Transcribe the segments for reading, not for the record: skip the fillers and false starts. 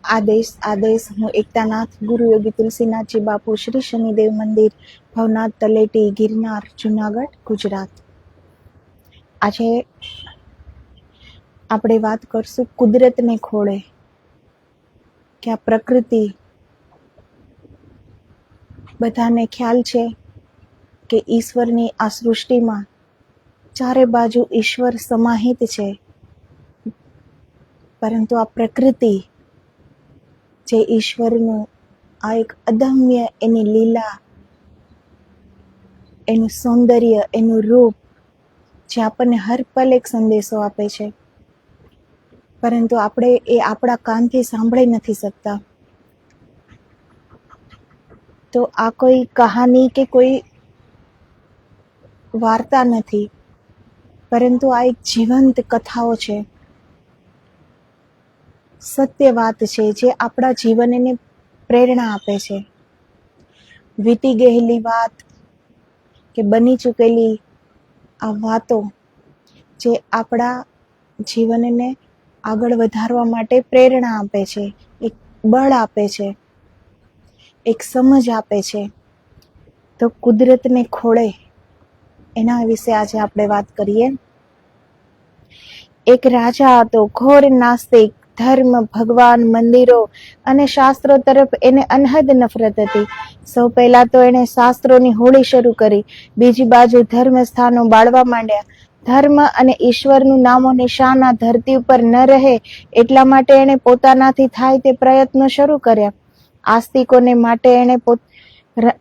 આદેશ હું એકતાનાથ ગુરુ યોગી તુલસીનાથજી બાપુ શ્રી શનિદેવ મંદિર ભવનાથ તલેટી ગિરનાર જુનાગઢ ગુજરાત. આજે આપણે વાત કરશું કુદરતને ખોળે કે આ પ્રકૃતિ, બધાને ખ્યાલ છે કે ઈશ્વરની આ સૃષ્ટિમાં ચારે બાજુ ઈશ્વર સમાહિત છે, પરંતુ આ પ્રકૃતિ જે ઈશ્વરનું આ એક અદમ્ય એની લીલા, એનું સૌંદર્ય, એનું રૂપ જે આપણને હર પલ એક સંદેશો આપે છે, પરંતુ આપણે એ આપણા કાનથી સાંભળી નથી શકતા. તો આ કોઈ કહાની કે કોઈ વાર્તા નથી, પરંતુ આ એક જીવંત કથાઓ છે, સત્ય વાત છે જે આપણા જીવનને પ્રેરણા આપે છે. વીતી ગયેલી વાત કે બની ચૂકેલી આ વાતો જે આપણા જીવનને આગળ વધારવા માટે પ્રેરણા આપે છે, એક બળ આપે છે, એક સમજ આપે છે. તો કુદરતને ખોળે એના વિશે આજે આપણે વાત કરીએ. એક રાજા હતો, ઘોર નાસ્તિક, ધર્મ, ભગવાન, મંદિરો અને શાસ્ત્રો તરફ એને અનહદ નફરત હતી. સૌ પહેલા તો એણે શાસ્ત્રોની હોળી શરૂ કરી, બીજી બાજુ ધર્મ સ્થાનો બાળવા માંડ્યા. ધર્મ અને ઈશ્વરનું નામો નિશાન આ ધરતી ઉપર ન રહે એટલા માટે એણે પોતાનાથી થાય તે પ્રયત્નો શરૂ કર્યા.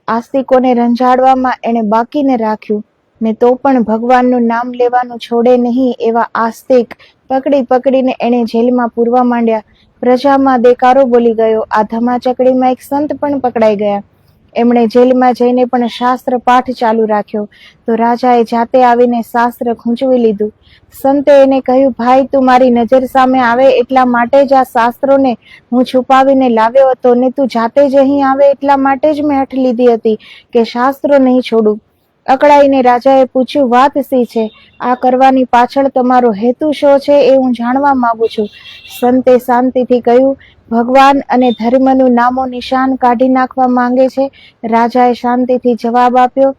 આસ્તિકોને રંજાડવામાં એણે બાકીને રાખ્યું ને તો પણ ભગવાનનું નામ લેવાનું છોડે નહીં એવા આસ્તિક પકડીને એણે જેલમાં પૂરવા માંડ્યા. પ્રજામાં દેકારો બોલી ગયો. આ ધમાચકડીમાં એક સંત પણ પકડાઈ ગયા. એમણે જેલમાં જઈને પણ શાસ્ત્ર પાઠ ચાલુ રાખ્યો તો રાજાએ જાતે આવીને શાસ્ત્ર ખૂંચવી લીધું. સંતે એને કહ્યું, ભાઈ, તું મારી નજર સામે આવે એટલા માટે જ આ શાસ્ત્રોને હું છુપાવીને લાવ્યો હતો ને તું જાતે જ અહીં આવે એટલા માટે જ મેં હઠ લીધી હતી કે શાસ્ત્રો નહીં છોડું. અકળાઈને રાજાએ પૂછ્યું, વાત શી છે? આ કરવાની પાછળ તમારો હેતુ શો છે એ હું જાણવા માંગુ છું. સંતે શાંતિથી કહ્યું, ભગવાન અને ધર્મનું નામો નિશાન કાઢી નાખવા માંગે છે. રાજાએ શાંતિથી જવાબ આપ્યો,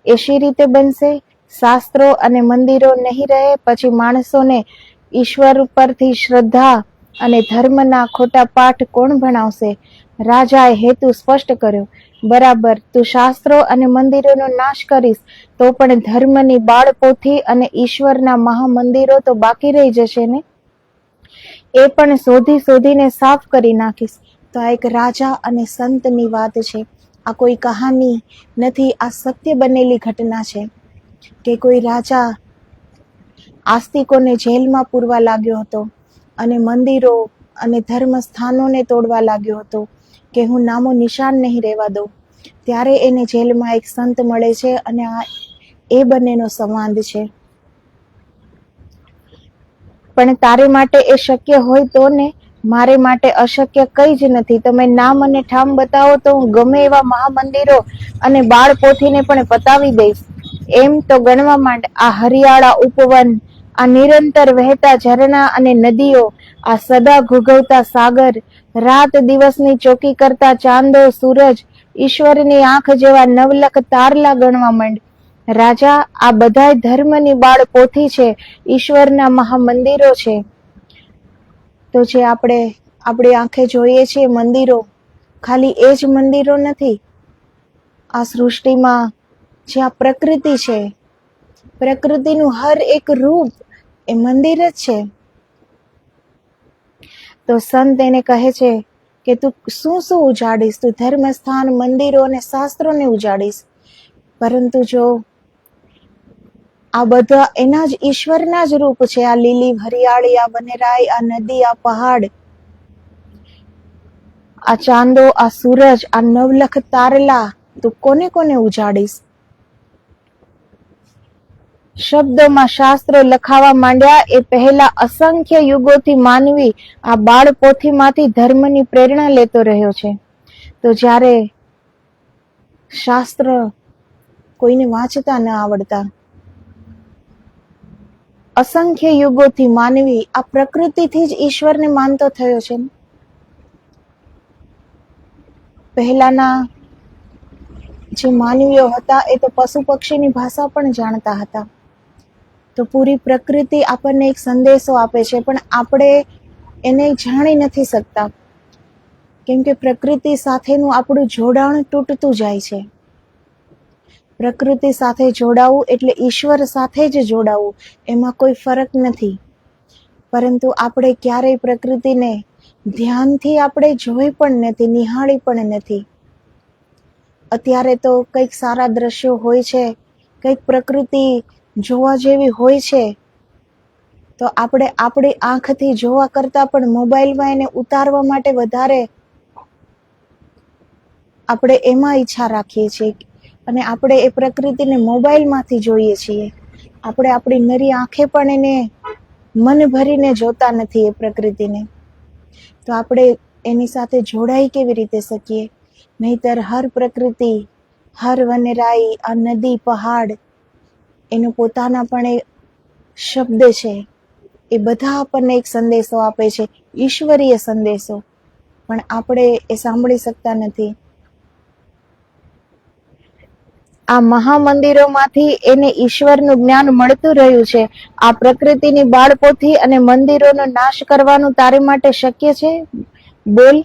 એ શી રીતે બનશે? શાસ્ત્રો અને મંદિરો નહીં રહે પછી માણસોને ઈશ્વર પરથી શ્રદ્ધા અને ધર્મના ખોટા પાઠ કોણ ભણાવશે? રાજાએ હેતુ સ્પષ્ટ કર્યો, બરાબર, તું શાસ્ત્રો અને મંદિરોનો નાશ કરીશ તો પણ ધર્મની બાળપોથી અને ઈશ્વરના મહામંદિરો તો બાકી રહી જશે ને? એ પણ શોધીને સાફ કરી નાખીશ. તો આ એક રાજા અને સંતની વાત છે. આ કોઈ કહાની નથી, આ સત્ય બનેલી ઘટના છે કે કોઈ રાજા આસ્તિકોને જેલમાં પૂરવા લાગ્યો હતો અને મંદિરો અને ધર્મ સ્થાનોને તોડવા લાગ્યો હતો કે હું નામો નિશાન નહીં રહેવા દઉં. ત્યારે એને જેલમાં એક સંત મળે છે અને આ એ બંનેનો સંવાદ છે. પણ તારે માટે એ શક્ય હોય તો ને, મારે માટે અશક્ય કંઈ જ નથી. તમે નામ અને ઠામ બતાવો તો હું ગમે એવા મહામંદિરો અને બાળપોથીને પણ પતાવી દઈશ. એમ તો ગણવા માંડ, આ હરિયાળા ઉપવન, આ નિરંતર વહેતા ઝરણા અને નદીઓ, આ સદા ઘૂઘવતા સાગર, રાત દિવસની ચોકી કરતા ચાંદો સૂરજ, ઈશ્વરની આંખ જેવા નવલખ તારલા ગણવા માંડ. રાજા, આ બધાય ધર્મની બાળપોથી છે, ઈશ્વરના મહામંદિરો છે. તો જે આપણી આંખે જોઈએ છીએ મંદિરો, ખાલી એ જ મંદિરો નથી. આ સૃષ્ટિમાં જે આ પ્રકૃતિ છે, પ્રકૃતિનું હર એક રૂપ એ મંદિર જ છે. તો સંત એને કહે છે કે તું શું ઉજાડીશ? તું ધર્મસ્થાન, મંદિરો અને શાસ્ત્રોને ઉજાડીશ, પરંતુ જો આ બધા એના જ ઈશ્વરના જ રૂપ છે. આ લીલી હરિયાળી, આ વનરાય, આ નદી, આ પહાડ, આ ચાંદો, આ સૂરજ, આ નવલખ તારલા, તું કોને ઉજાડીશ? શબ્દોમાં શાસ્ત્રો લખાવા માંડ્યા એ પહેલા અસંખ્ય યુગોથી માનવી આ બાળપોથીમાંથી ધર્મની પ્રેરણા લેતો રહ્યો છે. તો જ્યારે શાસ્ત્ર કોઈને વાંચતા ન આવડતા, અસંખ્ય યુગોથી માનવી આ પ્રકૃતિથી જ ઈશ્વરને માનતો થયો છે. પહેલાના જે માનવીઓ હતા એ તો પશુ પક્ષીની ભાષા પણ જાણતા હતા. તો પૂરી પ્રકૃતિ આપણને એક સંદેશો આપે છે, પણ આપણે એને જાણી નથી શકતા, કેમ કે પ્રકૃતિ સાથેનું આપણું જોડાણ તૂટતું જાય છે. પ્રકૃતિ સાથે જોડાવું એટલે ઈશ્વર સાથે જ જોડાવું, એમાં કોઈ ફરક નથી. પરંતુ આપણે ક્યારેય પ્રકૃતિને ધ્યાનથી આપણે જોઈ પણ નથી, નિહાળી પણ નથી. અત્યારે તો કંઈક સારા દ્રશ્યો હોય છે, કંઈક પ્રકૃતિ જોવા જેવી હોય છે, તો આપણે આપણી આંખથી જોવા કરતાં પણ મોબાઈલમાં એને ઉતારવા માટે વધારે આપણે એમાં ઈચ્છા રાખીએ છીએ, અને આપણે એ પ્રકૃતિને મોબાઈલમાંથી જોઈએ છીએ. આપણે આપણી નરી આંખે પણ એને મન ભરીને જોતા નથી એ પ્રકૃતિને. તો આપણે એની સાથે જોડાઈ કેવી રીતે શકીએ? નહીતર હર પ્રકૃતિ, હર વનરાઈ, આ નદી, પહાડ, એનો પોતાના પણ એક શબ્દ છે. એ બધા આપણને એક સંદેશો આપે છે, ઈશ્વરીય સંદેશો, પણ આપણે એ સાંભળી શકતા નથી. આ મહામંદિરોમાંથી એને ઈશ્વરનું જ્ઞાન મળતું રહ્યું છે. આ પ્રકૃતિની બાળપોથી અને મંદિરોનો નાશ કરવાનું તારી માટે શક્ય છે? બોલ.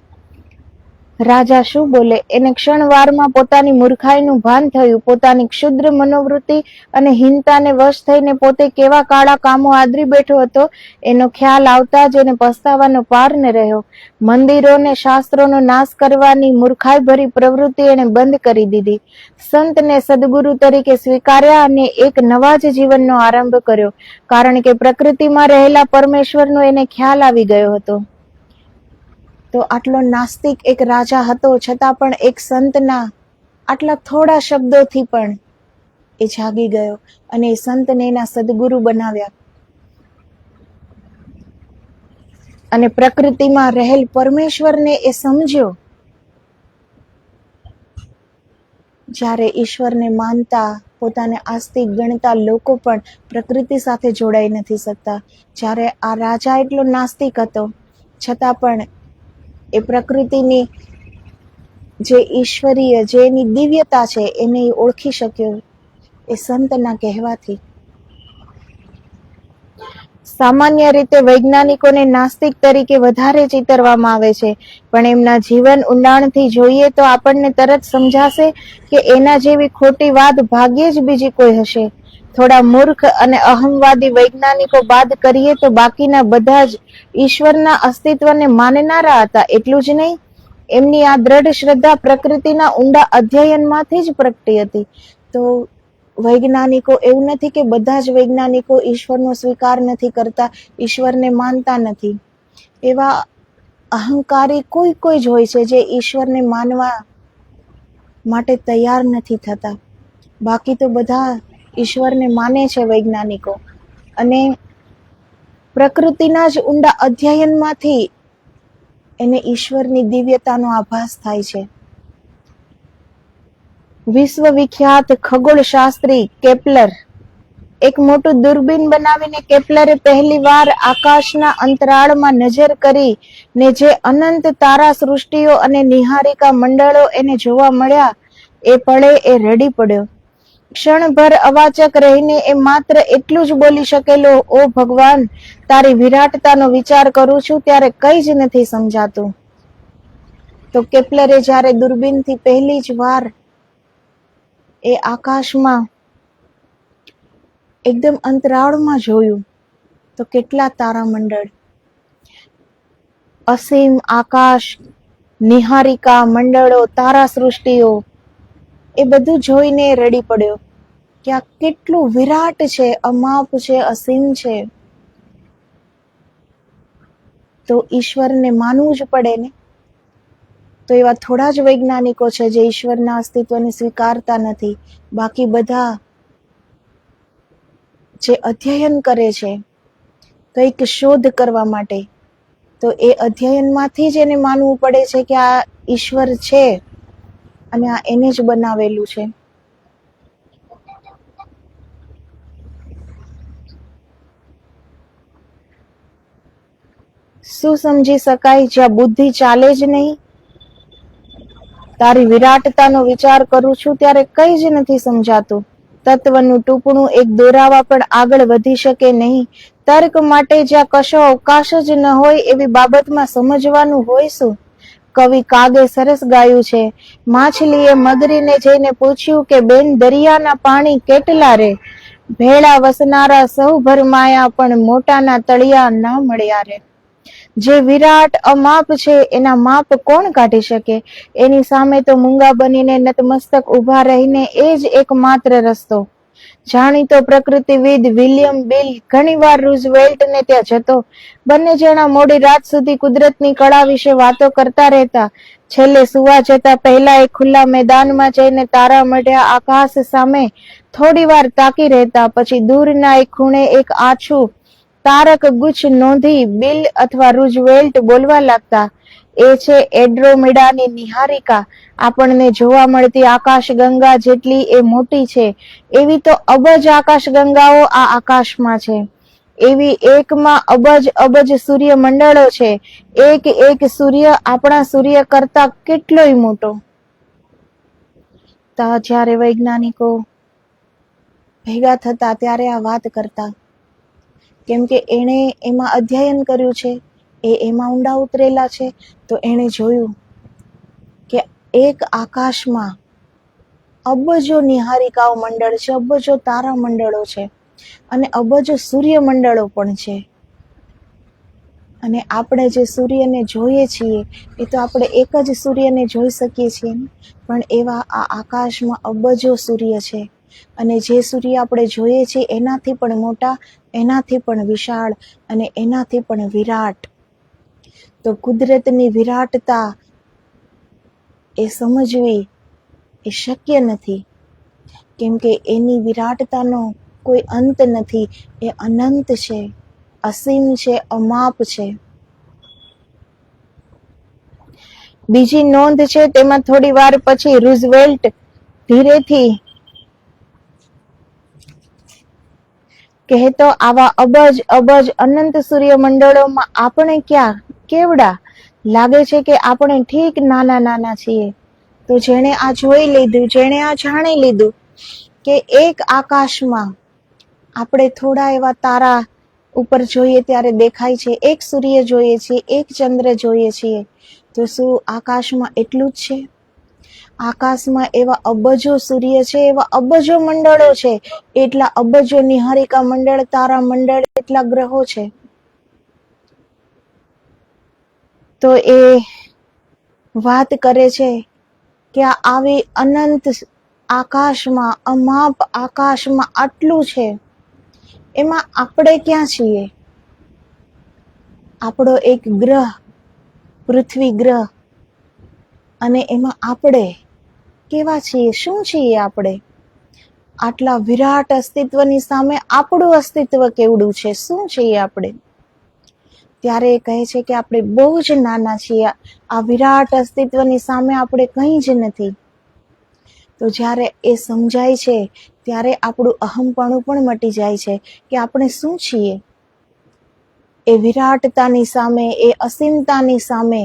રાજા શું બોલે? એને ક્ષણવારમાં પોતાની મૂર્ખાઈનું ભાન થયું. પોતાની ક્ષુદ્ર મનોવૃત્તિ અને હીનતાને વશ થઈને પોતે કેવા કાળા કામો આદરી બેઠો હતો, એનો ખ્યાલ આવતા જ એને પસ્તાવાનો પાર ન રહ્યો. મંદિરોને, શાસ્ત્રોનો નાશ કરવાની મૂર્ખાઈ ભરી પ્રવૃત્તિ એને બંધ કરી દીધી. સંતને સદગુરુ તરીકે સ્વીકાર્યા અને એક નવા જ જીવનનો આરંભ કર્યો, કારણ કે પ્રકૃતિમાં રહેલા પરમેશ્વરનો એને ખ્યાલ આવી ગયો હતો. તો આટલો નાસ્તિક એક રાજા હતો, છતાં પણ એક સંતના આટલા થોડા શબ્દોથી પણ એ જાગી ગયો અને એ સંતને એના સદગુરુ બનાવ્યા. અને પ્રકૃતિમાં રહેલ પરમેશ્વરને એ સમજ્યો. જ્યારે ઈશ્વરને માનતા, પોતાને આસ્તિક ગણતા લોકો પણ પ્રકૃતિ સાથે જોડાઈ નથી શકતા. જ્યારે આ રાજા એટલો નાસ્તિક હતો, છતાં પણ એ પ્રકૃતિની જે ઈશ્વરીય, જે એની દિવ્યતા છે, એને ઓળખી શક્યો એ સંતના કહેવાથી. સામાન્ય રીતે વૈજ્ઞાનિકોને નાસ્તિક તરીકે વધારે ચિતરવામાં આવે છે, પણ એમના જીવન ઊંડાણથી જોઈએ તો આપણને તરત સમજાશે કે એના જેવી ખોટી વાત ભાગ્યે જ બીજી કોઈ હશે. થોડા મૂર્ખ અને અહંવાદી વૈજ્ઞાનિકો બાદ કરીએ તો બાકીના બધા જ ઈશ્વરના અસ્તિત્વને માનનારા હતા. એટલું જ નહીં, એમની આ દ્રઢ શ્રદ્ધા પ્રકૃતિના ઊંડા અધ્યયનમાંથી જ પ્રગટી હતી. તો વૈજ્ઞાનિકો, એવું નથી કે બધા જ વૈજ્ઞાનિકો ઈશ્વરનો સ્વીકાર નથી કરતા, ઈશ્વરને માનતા નથી. એવા અહંકારી કોઈ જ હોય છે જે ઈશ્વરને માનવા માટે તૈયાર નથી થતા. બાકી તો બધા ઈશ્વરને માને છે વૈજ્ઞાનિકો, અને પ્રકૃતિના જ ઊંડા અધ્યયનમાંથી એને ઈશ્વરની દિવ્યતાનો આભાસ થાય છે. વિશ્વવિખ્યાત ખગોળશાસ્ત્રી કેપ્લર, એક મોટું દૂરબીન બનાવીને કેપ્લરે પહેલી વાર આકાશના અંતરાળમાં નજર કરી ને જે અનંત તારા સૃષ્ટિઓ અને નિહારિકા મંડળો એને જોવા મળ્યા, એ પળે એ રડી પડ્યો. ક્ષણભર અવાચક રહીને એ માત્ર એટલું જ બોલી શકેલો, ઓ ભગવાન, તારી વિરાટતાનો વિચાર કરું છું ત્યારે કંઈ જ નથી સમજાતું. તો કેપ્લરે જ્યારે દૂરબીનથી પહેલી જ વાર એ આકાશમાં એકદમ અંતરાળમાં જોયું, તો કેટલા તારામંડળ, અસીમ આકાશ, નિહારિકા મંડળો, તારા સૃષ્ટિઓ, એ બધું જોઈને રડી પડ્યો કે આ કેટલું વિરાટ છે, અમાપ છે, અસીમ છે. તો ઈશ્વરને માનવું જ પડે ને. તો એવા થોડા જ વૈજ્ઞાનિકો છે જે ઈશ્વરના અસ્તિત્વને સ્વીકારતા નથી. બાકી બધા જે અધ્યયન કરે છે કંઈક શોધ કરવા માટે, તો એ અધ્યયનમાંથી જ એને માનવું પડે છે કે આ ઈશ્વર છે અને આ એને જ બનાવેલું છે. શું સમજી શકાય જ્યાં બુદ્ધિ ચાલે જ નહીં? તારી વિરાટતાનો વિચાર કરું છું ત્યારે કંઈ જ નથી સમજાતું. તત્વનું ટૂંપણું એક દોરાવા પણ આગળ વધી શકે નહીં. તર્ક માટે જ્યાં કશો અવકાશ જ ન હોય એવી બાબતમાં સમજવાનું હોય શું? કવિ કાગે સરસ ગાયું છે. માછલીએ મગરીને જઈને પૂછ્યું કે બેન, દરિયાના પાણી કેટલા રે? ભેળા વસનારા સૌ ભરમાયા, પણ મોટાના તળિયા ના મળ્યા રે. જે વિરાટ અમાપ છે એના માપ કોણ કાઢી શકે? એની સામે તો મૂંગા બનીને નતમસ્તક ઉભા રહીને એ જ એકમાત્ર રસ્તો. જાણીતો પ્રકૃતિવિદ વિલિયમ બિલ ઘણીવાર રૂઝવેલ્ટને ત્યાં જતો. બંને જણા મોડી રાત સુધી કુદરતની કળા વિશે વાતો કરતા રહેતા. છેલ્લે સુવા જતા પહેલા એક ખુલ્લા મેદાનમાં જઈને તારા મઢ્યા આકાશ સામે થોડી વાર તાકી રહેતા. પછી દૂરના એક ખૂણે એક આછું તારક ગુચ્છ નોંધી બિલ અથવા રૂઝવેલ્ટ બોલવા લાગતા, એ છે એન્ડ્રોમેડાની નિહારિકા. આપણને જોવા મળતી આકાશગંગા જેટલી એ મોટી છે, એવી તો અબજ આકાશગંગાઓ આ આકાશમાં છે. એવી એકમાં અબજ અબજ સૂર્યમંડળો છે. એક એક સૂર્ય આપણા સૂર્ય કરતા કેટલોય મોટો. જ્યારે વૈજ્ઞાનિકો ભેગા થતા ત્યારે આ વાત કરતા, કેમ કે એણે એમાં અધ્યયન કર્યું છે, એમાં ઊંડા ઉતરેલા છે. તો એણે જોયું કે એક આકાશમાં અબજો નિહારિકાઓ મંડળ છે, અબજો તારા મંડળો છે અને અબજો સૂર્યમંડળો પણ છે. અને આપણે જે સૂર્યને જોઈએ છીએ એ તો આપણે એક જ સૂર્યને જોઈ શકીએ છીએ, પણ એવા આ આકાશમાં અબજો સૂર્ય છે. અને જે સૂર્ય આપણે જોઈએ છીએ એનાથી પણ મોટા, એનાથી પણ વિશાળ અને એનાથી પણ વિરાટ. તો કુદરતની વિરાટતા એ સમજવી એ શક્ય નથી, કેમ કે એની વિરાટતાનો કોઈ અંત નથી. એ અનંત છે, અસીમ છે, અમાપ છે. બીજી નોંધ છે તેમાં થોડી વાર પછી રૂઝવેલ્ટ ધીરેથી કહેતો, આવા અબજ અબજ અનંત સૂર્યમંડળોમાં આપણે ક્યાં કેવડા? લાગે છે કે આપણે ઠીક નાના નાના છીએ. તો જેણે આ જોઈ લીધું, જેણે આ જાણી લીધું કે એક આકાશમાં આપણે થોડા એવા તારા ઉપર જોઈએ ત્યારે દેખાય છે, એક સૂર્ય જોઈએ છીએ, એક ચંદ્ર જોઈએ છીએ, તો શું આકાશમાં એટલું જ છે? આકાશમાં એવા અબજો સૂર્ય છે, એવા અબજો મંડળો છે, એટલા અબજો નિહારિકા મંડળ, તારા મંડળ, એટલા ગ્રહો છે. તો એ વાત કરે છે કે આ આવી અનંત આકાશમાં, અમાપ આકાશમાં આટલું છે, એમાં આપણે ક્યાં છીએ? આપણો એક ગ્રહ, પૃથ્વી ગ્રહ, અને એમાં આપણે કેવા છીએ? શું છીએ આપણે? આટલા વિરાટ અસ્તિત્વની સામે આપણું અસ્તિત્વ કેવડું છે? શું છીએ આપણે? ત્યારે એ કહે છે કે આપણે બહુ જ નાના છીએ. આ વિરાટ અસ્તિત્વની સામે આપણે કંઈ જ નથી. તો જ્યારે એ સમજાય છે ત્યારે આપણું અહમપણું પણ મટી જાય છે કે આપણે શું છીએ. એ વિરાટતાની સામે, એ અસીમતાની સામે.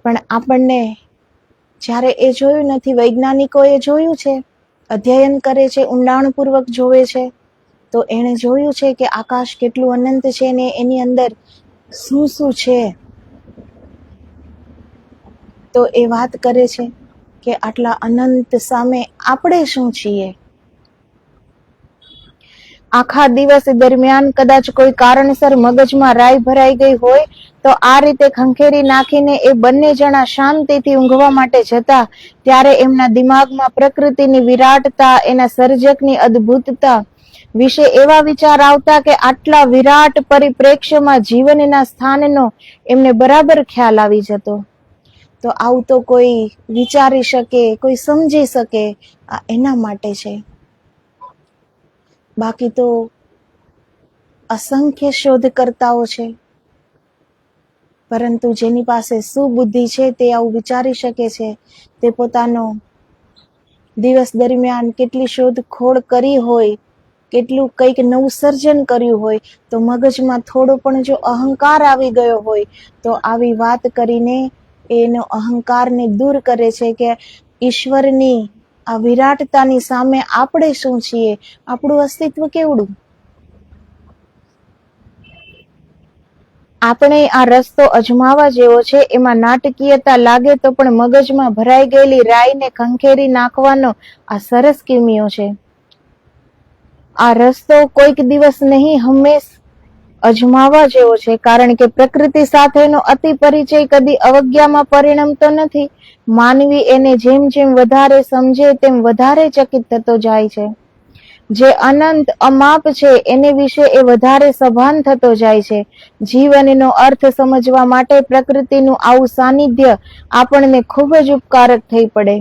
પણ આપણને જ્યારે એ જોયું નથી, વૈજ્ઞાનિકોએ જોયું છે, અધ્યયન કરે છે, ઊંડાણપૂર્વક જોવે છે, તો એણે જોયું છે કે આકાશ કેટલું અનંત છે ને એની અંદર શું શું છે. તો એ વાત કરે છે કે આટલા અનંત સામે આપણે શું છીએ. આખા દિવસ દરમિયાન કદાચ કોઈ કારણસર મગજમાં રાઈ ભરાઈ ગઈ હોય તો આ રીતે ખંખેરી નાખીને એ બંને જણા શાંતિથી ઊંઘવા માટે જતા, ત્યારે એમના દિમાગમાં પ્રકૃતિની વિરાટતા, એના સર્જકની અદ્ભુતતા વિશે એવા વિચાર આવતા કે આટલા વિરાટ પરિપ્રેક્ષ્યમાં જીવનના સ્થાનનો એમને બરાબર ખ્યાલ આવી જતો. તો આવું તો કોઈ વિચારી શકે, કોઈ સમજી શકે, આ એના માટે છે. બાકી તો અસંખ્ય શોધકર્તાઓ છે, પરંતુ જેની પાસે સુબુદ્ધિ છે તે આવું વિચારી શકે છે. તે પોતાનો દિવસ દરમિયાન કેટલી શોધખોળ કરી હોય, કેટલું કંઈક નવું સર્જન કર્યું હોય, તો મગજમાં થોડો પણ જો અહંકાર આવી ગયો હોય તો આવી વાત કરીને એનો અહંકારને દૂર કરે છે કે ઈશ્વરની આ વિરાટતાની સામે આપણે શું છીએ, આપણું અસ્તિત્વ કેવડું. આપણે આ રસ્તો અજમાવા જેવો છે. એમાં નાટકીયતા લાગે તો પણ મગજમાં ભરાઈ ગયેલી રાઈને ખંખેરી નાખવાનો આ સરસ કિમિયો છે. આ રસ્તો કોઈક દિવસ નહીં, હંમેશ અજમાવા જેવો છે. કારણ કે પ્રકૃતિ સાથેનો અતિ પરિચય કદી અવજ્ઞામાં પરિણમતો નથી. માનવી એને જેમ જેમ વધારે સમજે તેમ વધારે ચકિત થતો જાય છે. જે અનંત અમાપ છે એને વિશે એ વધારે સભાન થતો જાય છે. જીવનનો અર્થ સમજવા માટે પ્રકૃતિનું આવું સાનિધ્ય આપણને ખૂબ જ ઉપકારક થઈ પડે.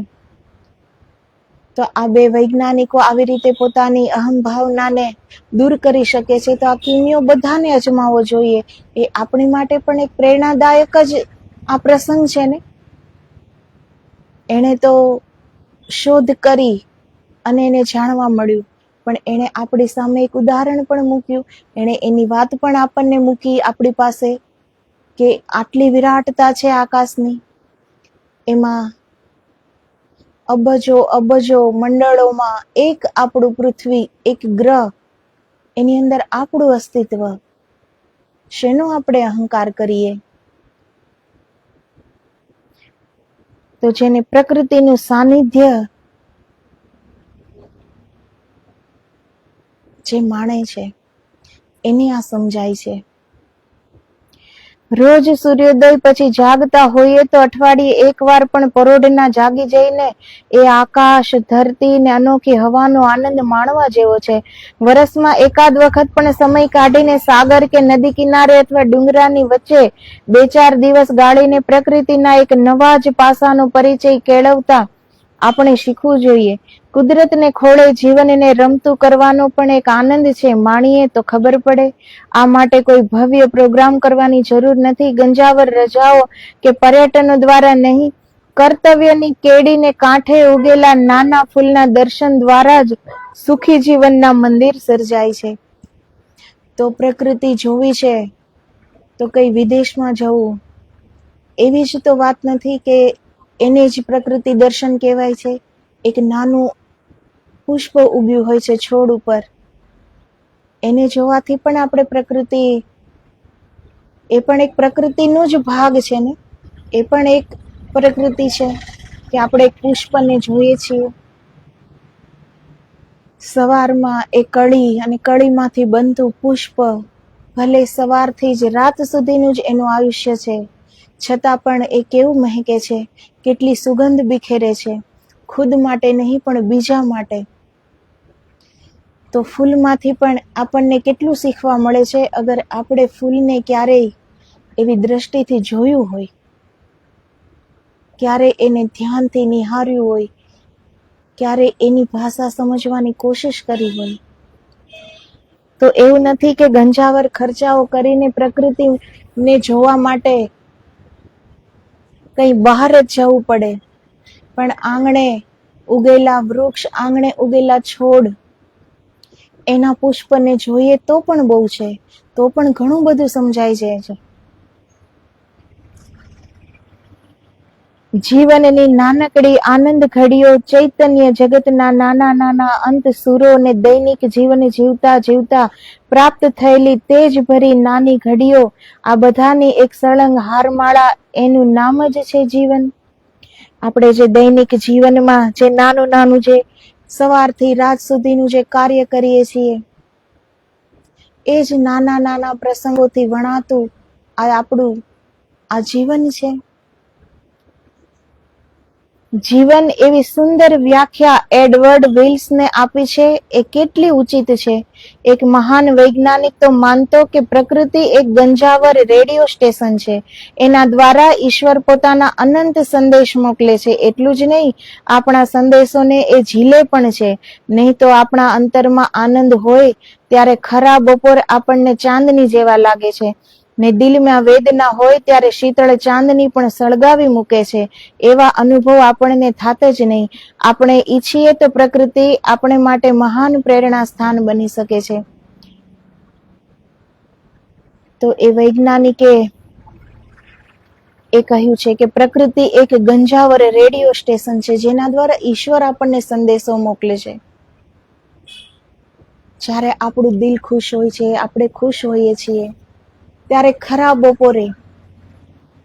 તો આ બે વૈજ્ઞાનિકો આવી રીતે પોતાની અહમ ભાવનાને દૂર કરી શકે છે. તો આ કિમિયો બધાને અજમાવવો જોઈએ. એ આપણી માટે પણ એક પ્રેરણાદાયક જ આ પ્રસંગ છે ને. એણે તો શોધ કરી અને એને જાણવા મળ્યું, પણ એણે આપણી સામે એક ઉદાહરણ પણ મૂક્યું. એણે એની વાત પણ આપણને મૂકી આપણી પાસે કે આટલી વિરાટતા છે આકાશની, એમાં અબજો અબજો મંડળોમાં એક આપણું પૃથ્વી, એક ગ્રહ, એની અંદર આપણું અસ્તિત્વ. શેનો આપણે અહંકાર કરીએ? તો જેને પ્રકૃતિનું સાનિધ્ય જે માણે છે એને આ સમજાય છે. રોજ સૂર્યોદય પછી જાગતા હોઈએ તો અઠવાડિયે એકવાર પણ પરોઢના જાગી જઈને એ આકાશ, ધરતી ને અનોખી હવાનો આનંદ માણવા જેવો છે. વર્ષમાં એકાદ વખત પણ સમય કાઢીને સાગર કે નદી કિનારે અથવા ડુંગરાની વચ્ચે 2-4 દિવસ ગાળીને પ્રકૃતિના એક નવા જ પાસાનો પરિચય કેળવતા આપણે શીખવું જોઈએ. કુદરતને ખોળે જીવનને રમતું કરવાનો પણ એક આનંદ છે. માણીએ તો ખબર પડે. આ માટે કોઈ ભવ્ય પ્રોગ્રામ કરવાની જરૂર નથી. ગંજાવર રજાઓ કે પર્યટનો દ્વારા નહીં, કર્તવ્યની કેડીને કાંઠે ઉગેલા નાના ફૂલના દર્શન દ્વારા જ સુખી જીવનના મંદિર સર્જાય છે. તો પ્રકૃતિ જોવી છે તો કઈ વિદેશમાં જવું એવી જ તો વાત નથી કે એને જ પ્રકૃતિ દર્શન કહેવાય છે. એક નાનું પુષ્પ ઉગ્યું હોય છે છોડ ઉપર, એને જોવાથી પણ આપણે પ્રકૃતિ, એ પણ એક પ્રકૃતિનો જ ભાગ છે ને. એ પણ એક પ્રકૃતિ છે કે આપણે એક પુષ્પને જોઈએ છીએ. સવારમાં એ કળી અને કળીમાંથી બનતું પુષ્પ, ભલે સવારથી જ રાત સુધીનું જ એનું આયુષ્ય છે, છતાં પણ એ કેવું મહેકે છે, કેટલી સુગંધ બિખેરે છે. ખુદ માટે નહીં પણ બીજા માટે. તો ફૂલમાંથી પણ આપણને કેટલું શીખવા મળે છે. અગર આપણે ફૂલને ક્યારેય એવી દ્રષ્ટિથી જોયું હોય, ક્યારે એને ધ્યાનથી નિહાળ્યું હોય, ક્યારે એની ભાષા સમજવાની કોશિશ કરી હોય, તો એવું નથી કે ગંજાવર ખર્ચાઓ કરીને પ્રકૃતિને જોવા માટે કઈ બહાર જ જવું પડે. પણ આંગણે ઉગેલા વૃક્ષ, આંગણે ઉગેલા છોડ, એના પુષ્પને જોઈએ તો પણ બહુ છે. તો પણ ઘણું બધું સમજાઈ જાય છે. જીવનની નાનકડી આનંદ ઘડીઓ, ચૈતન્ય જગતના નાના નાના અંત સુરો ને દૈનિક જીવન જીવતા જીવતા પ્રાપ્ત થયેલી તેજ ભરી નાની ઘડીઓ, આ બધાની એક સળંગ હારમાળા, એનું નામ જ છે જીવન. આપણે જે દૈનિક જીવનમાં જે નાનું નાનું, જે સવારથી રાત સુધીનું જે કાર્ય કરીએ છીએ, એ જ નાના નાના પ્રસંગોથી વણાતું આ આપણું આ જીવન છે. જીવન એવી સુંદર વ્યાખ્યા એડવર્ડ વિલ્સને આપી છે. એ કેટલી ઉચિત છે. એક મહાન વૈજ્ઞાનિક તો માનતો કે પ્રકૃતિ એક ગંજાવર રેડિયો સ્ટેશન છે. એના દ્વારા ઈશ્વર પોતાના અનંત સંદેશ મોકલે છે. એટલું જ નહીં, આપણા સંદેશોને એ ઝીલે પણ છે. નહીં તો આપણા અંતરમાં આનંદ હોય ત્યારે ખરા બપોર આપણને ચાંદની જેવા લાગે છે, ને દિલમાં વેદના હોય ત્યારે શીતળ ચાંદની પણ સળગાવી મૂકે છે. એવા અનુભવ આપણને થાતે જ નહીં. આપણે ઈચ્છીએ તો પ્રકૃતિ આપણે માટે મહાન પ્રેરણા સ્થાન બની શકે છે. તો એ વૈજ્ઞાનિકે એ કહ્યું છે કે પ્રકૃતિ એક ગંજાવર રેડિયો સ્ટેશન છે, જેના દ્વારા ઈશ્વર આપણને સંદેશો મોકલે છે. જ્યારે આપણું દિલ ખુશ હોય છે, આપણે ખુશ હોઈએ છીએ, ત્યારે ખરા બપોરે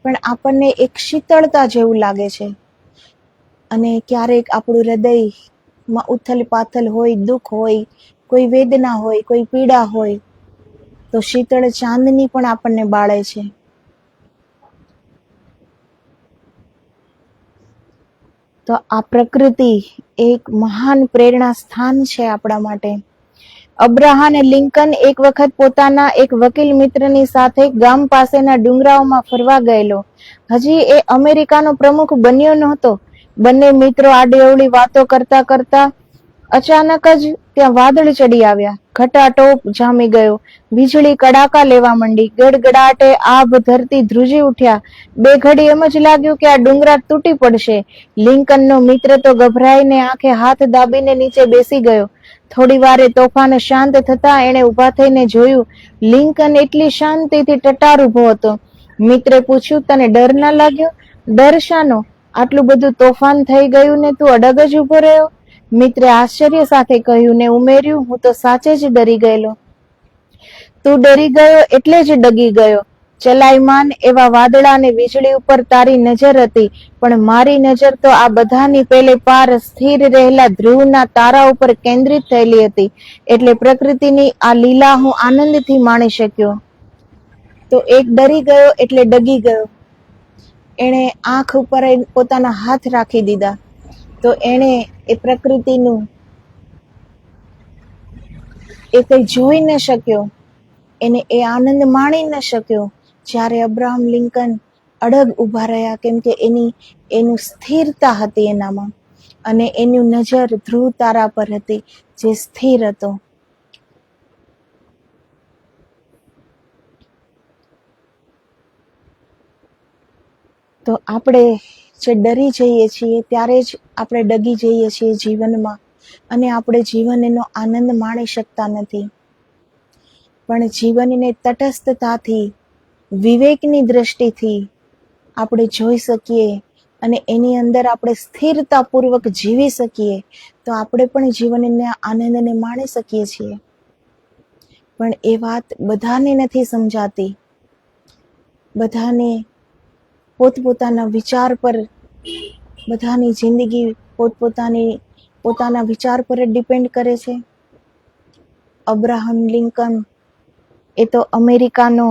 પણ આપણને એક શીતળતા જેવું લાગે છે. અને ક્યારેક આપણું હૃદયમાં ઉથલ પાથલ હોય, દુઃખ હોય, કોઈ વેદના હોય, કોઈ પીડા હોય, તો શીતળ ચાંદની પણ આપણને બાળે છે. તો આ પ્રકૃતિ એક મહાન પ્રેરણા સ્થાન છે આપણા માટે. અબ્રાહમ લિંકન એક વખત પોતાના એક વકીલ મિત્રની સાથે ગામ પાસેના ડુંગરાઓમાં ફરવા ગયેલો. હજી એ અમેરિકાનો પ્રમુખ બન્યો નહોતો. બંને મિત્રો આડીઅવળી વાતો કરતા કરતા અચાનક જ ત્યાં વાદળ ચડી આવ્યા. ઘટાટોપ જામી ગયો. વીજળી કડાકા લેવા માંડી. ગડગડાટે આભ ધરતી ધ્રુજી ઉઠ્યા. બે ઘડી એમ જ લાગ્યું કે આ ડુંગરા તૂટી પડશે. લિંકનનો મિત્ર તો ગભરાઈને આંખે હાથ દાબીને નીચે બેસી ગયો. થોડી વારે તોફાન શાંત થતા એણે ઊભા થઈને જોયું. લિંકન એટલી શાંતિથી ટટાર ઊભો હતો. મિત્રે પૂછ્યું, તને ડર ના લાગ્યો? ડર શાનો? આટલું બધું તોફાન થઈ ગયું ને તું અડગ જ ઊભો રહ્યો? મિત્રે આશ્ચર્ય સાથે કહ્યું ને ઉમેર્યું, હું તો સાચે જ ડરી ગયેલો. તું ડરી ગયો એટલે જ ડગી ગયો. ચલાયમાન એવા વાદળા અને વીજળી ઉપર તારી નજર હતી, પણ મારી નજર તો આ બધાની પેલે પાર સ્થિર રહેલા ધ્રુવના તારા ઉપર કેન્દ્રિત થયેલી હતી. એટલે પ્રકૃતિની આ લીલા હું આનંદથી માણી શક્યો. તો એક ડરી ગયો એટલે ડગી ગયો. એણે આંખ ઉપર પોતાના હાથ રાખી દીધા. તો એણે એ પ્રકૃતિનું એ કંઈ જોઈ ન શક્યો, એને એ આનંદ માણી ન શક્યો. જ્યારે અબ્રાહમ લિંકન અડગ ઊભા રહ્યા, કેમ કે એનું સ્થિરતા હતી એનામાં, અને એની નજર ધ્રુવ તારા પર હતી જે સ્થિર હતો. તો આપણે જે ડરી જઈએ છીએ ત્યારે જ આપણે ડગી જઈએ છીએ જીવનમાં, અને આપણે જીવનનો આનંદ માણી શકતા નથી. પણ જીવનને તટસ્થતાથી, વિવેકની દ્રષ્ટિથી આપણે જોઈ શકીએ અને એની અંદર આપણે સ્થિરતાપૂર્વક જીવી શકીએ, તો આપણે પણ જીવનના આનંદને માણી શકીએ છીએ. પણ એ વાત બધાને નથી સમજાતી. બધાને પોતપોતાના વિચાર પર, બધાની જિંદગી પોતાના વિચાર પર જ ડિપેન્ડ કરે છે. અબ્રાહમ લિંકન એ તો અમેરિકાનો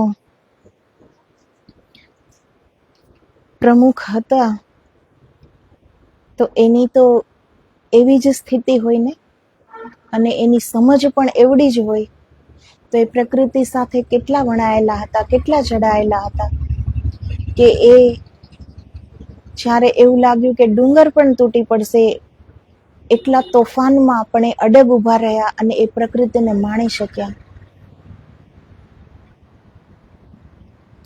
પ્રમુખ હતા, તો એની તો એવી જ સ્થિતિ હોય ને, અને એની સમજ પણ એવડી જ હોય. તો એ પ્રકૃતિ સાથે કેટલા વણાયેલા હતા, કેટલા જડાયેલા હતા, કે એ જ્યારે એવું લાગ્યું કે ડુંગર પણ તૂટી પડશે, એટલા તોફાનમાં પણ એ અડગ ઊભા રહ્યા અને એ પ્રકૃતિને માણી શક્યા.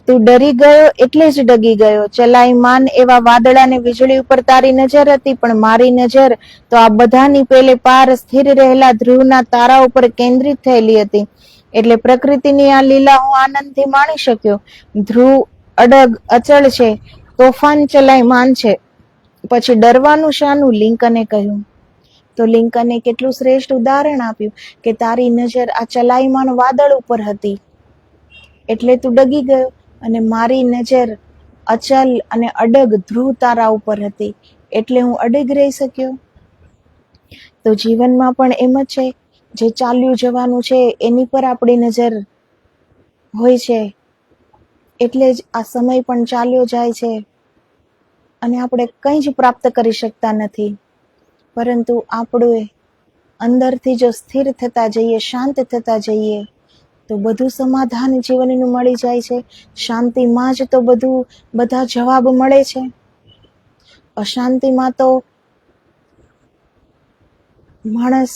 તું ડરી ગયો એટલે જ ડગી ગયો. ચલાયમાન એવા વાદળાને વીજળી ઉપર તારી નજર હતી, પણ મારી નજર તો આ બધાની પેલે પાર સ્થિર રહેલા ધ્રુવના તારા ઉપર કેન્દ્રિત થયેલી હતી. એટલે પ્રકૃતિની આ લીલા હું આનંદથી માણી શક્યો. ધ્રુવ અડગ અચળ છે, તોફાન ચલાયમાન છે, પછી ડરવાનું શાનું? લિંકને કહ્યું. તો લિંકને કેટલું શ્રેષ્ઠ ઉદાહરણ આપ્યું કે તારી નજર આ ચલાયમાન વાદળ ઉપર હતી એટલે તું ડગી ગયો, અને મારી નજર અચલ અને અડગ ધ્રુવ તારા ઉપર હતી એટલે હું અડગ રહી શક્યો. તો જીવનમાં પણ એમ જ છે, જે ચાલ્યું જવાનું છે એની પર આપણી નજર હોય છે, એટલે જ આ સમય પણ ચાલ્યો જાય છે અને આપણે કંઈ જ પ્રાપ્ત કરી શકતા નથી. પરંતુ આપણે અંદરથી જો સ્થિર થતા જઈએ, શાંત થતા જઈએ, તો બધું સમાધાન જીવનનું મળી જાય છે. શાંતિમાં જ તો બધા જવાબ મળે છે. અશાંતિમાં તો માણસ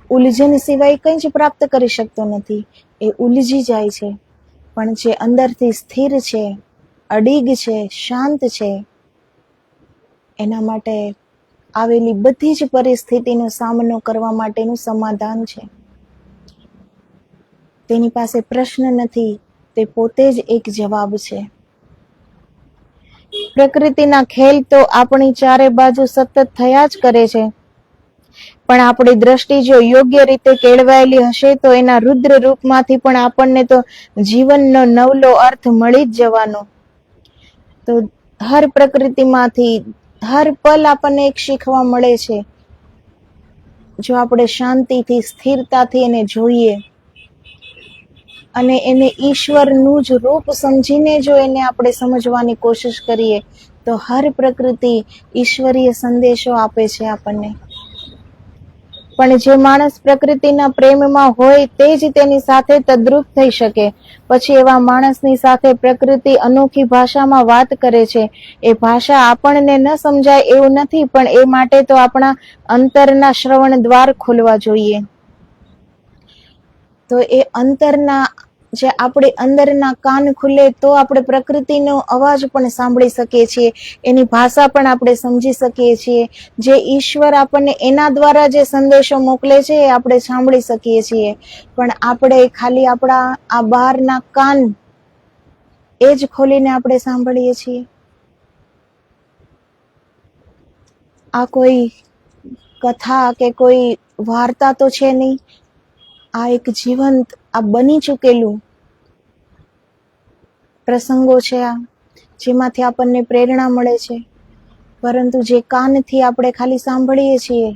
ઉલઝન સિવાય કંઈ જ પ્રાપ્ત કરી શકતો નથી, એ ઉલઝી જાય છે. પણ જે અંદરથી સ્થિર છે, અડીગ છે, શાંત છે, એના માટે આવેલી બધી જ પરિસ્થિતિનો સામનો કરવા માટેનું સમાધાન છે. તેની પાસે પ્રશ્ન નથી, તે પોતે જ એક જવાબ છે. પ્રકૃતિના ખેલ તો આપણી ચારે બાજુ સતત થયા જ કરે છે, પણ આપણી દ્રષ્ટિ જો યોગ્ય રીતે કેળવાયેલી હશે તો એના રુદ્ર રૂપમાંથી પણ આપણને તો જીવનનો નવલો અર્થ મળી જ જવાનો. તો હર પ્રકૃતિમાંથી હર પલ આપણને એક શીખવા મળે છે, જો આપણે શાંતિથી સ્થિરતાથી એને જોઈએ અને એને ઈશ્વરનું જ રૂપ સમજીને જો એને આપણે સમજવાની કોશિશ કરીએ તો હર પ્રકૃતિ ઈશ્વરીય સંદેશો આપે છે આપણને. પણ જે માણસ પ્રકૃતિના પ્રેમમાં હોય તે જ તેની સાથે તદ્રુપ થઈ શકે. પછી એવા માણસની સાથે પ્રકૃતિ અનોખી ભાષામાં વાત કરે છે. એ ભાષા આપણને ન સમજાય એવું નથી, પણ એ માટે તો આપણા અંતરના શ્રવણ દ્વાર ખોલવા જોઈએ. તો એ અંતરના જે આપણે અંદરના કાન ખુલે તો આપણે પ્રકૃતિનો અવાજ પણ સાંભળી શકીએ છીએ, એની ભાષા પણ આપણે સમજી શકીએ છીએ. જે ઈશ્વર આપણને એના દ્વારા જે સંદેશો મોકલે છે એ આપણે સાંભળી શકીએ છીએ. પણ આપણે ખાલી આપણા આ બહારના કાન એ જ ખોલીને આપણે સાંભળીએ છીએ. આ કોઈ કથા કે કોઈ વાર્તા તો છે નહીં, આ એક જીવંત, આ બની ચૂકેલું પ્રસંગો છે, આ જેમાંથી આપણને પ્રેરણા મળે છે. પરંતુ જે કાનથી આપણે ખાલી સાંભળીએ છીએ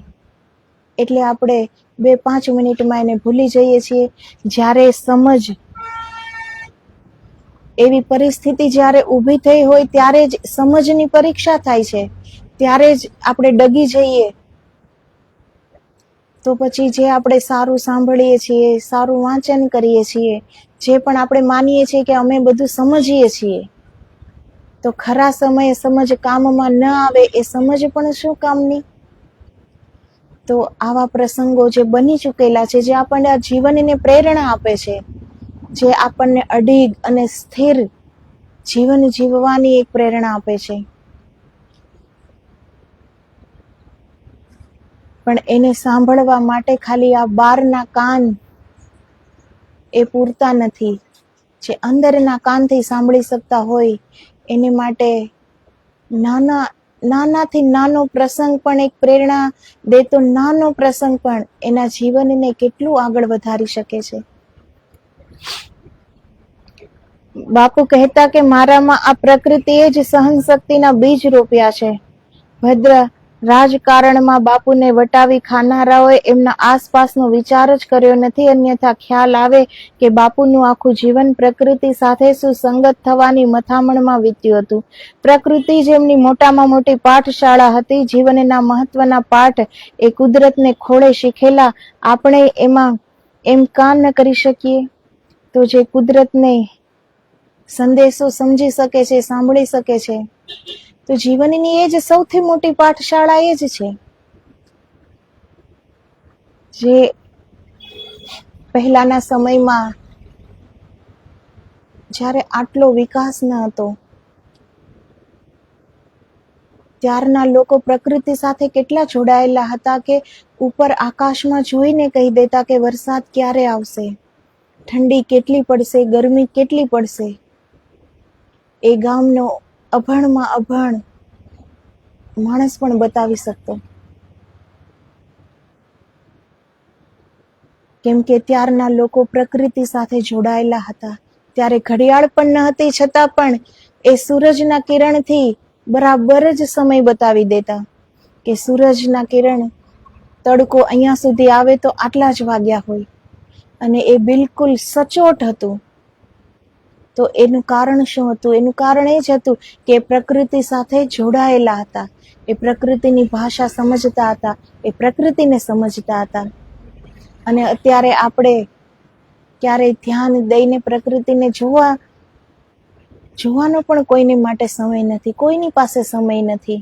એટલે આપણે 2-5 મિનિટમાં એને ભૂલી જઈએ છીએ. જ્યારે સમજ એવી પરિસ્થિતિ જ્યારે ઊભી થઈ હોય ત્યારે જ સમજની પરીક્ષા થાય છે, ત્યારે જ આપણે ડગી જઈએ. તો પછી જે આપણે સારું સાંભળીએ છીએ, સારું વાંચન કરીએ છીએ, જે પણ આપણે માનીએ છીએ કે અમે બધું સમજીએ છીએ, તો ખરા સમયે સમજ કામમાં ન આવે એ સમજ પણ શું કામની? તો આવા પ્રસંગો જે બની ચૂકેલા છે, જે આપણને આ જીવનને પ્રેરણા આપે છે, જે આપણને અડીગ અને સ્થિર જીવન જીવવાની એક પ્રેરણા આપે છે, પણ એને સાંભળવા માટે ખાલી આ બહારના કાન એ પૂરતા નથી. જે અંદરના કાનથી સાંભળી શકતા હોય એને માટે નાનાથી નાનો પ્રસંગ પણ એક પ્રેરણા દેતો નાનો પ્રસંગ પણ એના જીવનને કેટલું આગળ વધારી શકે છે. બાપુ કહેતા કે મારામાં આ પ્રકૃતિએ જ સહન શક્તિના બીજ રોપ્યા છે. ભદ્ર રાજકારણમાં બાપુને વટાવી ખાનારાઓએ એમના આસપાસનો વિચાર જ કર્યો નથી, અન્યથા ખ્યાલ આવે કે બાપુનું આખું જીવન પ્રકૃતિ સાથે સુસંગત થવાની મથામણમાં વીત્યું હતું. પ્રકૃતિ જ એમની મોટામાં મોટી પાઠશાળા હતી. જીવનના મહત્વના પાઠ એ કુદરતને ખોળે શીખેલા આપણે એમાં એમ કામ ન કરી શકીએ? તો જે કુદરતને સંદેશો સમજી શકે છે, સાંભળી શકે છે, તો જીવનની એ જ સૌથી મોટી પાઠશાળા એ જ છે. જે પહેલાના સમયમાં જ્યારે આટલો વિકાસ ન હતો ત્યારના લોકો પ્રકૃતિ સાથે કેટલા જોડાયેલા હતા કે ઉપર આકાશમાં જોઈને કહી દેતા કે વરસાદ ક્યારે આવશે, ઠંડી કેટલી પડશે, ગરમી કેટલી પડશે. એ ગામનો અભણમાં અભણ માણસ પણ બતાવી શકતો, કેમ કે ત્યારના લોકો પ્રકૃતિ સાથે જોડાયેલા હતા. ત્યારે ઘડિયાળ પણ ન હતી, છતાં પણ એ સૂરજના કિરણથી બરાબર જ સમય બતાવી દેતા કે સૂરજના કિરણ, તડકો અહીંયા સુધી આવે તો આટલા જ વાગ્યા હોય, અને એ બિલકુલ સચોટ હતું. તો એનું કારણ શું હતું? એનું કારણ એ જ હતું કે પ્રકૃતિ સાથે જોડાયેલા હતા, એ પ્રકૃતિની ભાષા સમજતા હતા, એ પ્રકૃતિને સમજતા હતા. અને અત્યારે આપણે ક્યારેય ધ્યાન દઈને પ્રકૃતિને જોવાનો પણ કોઈને માટે સમય નથી, કોઈની પાસે સમય નથી.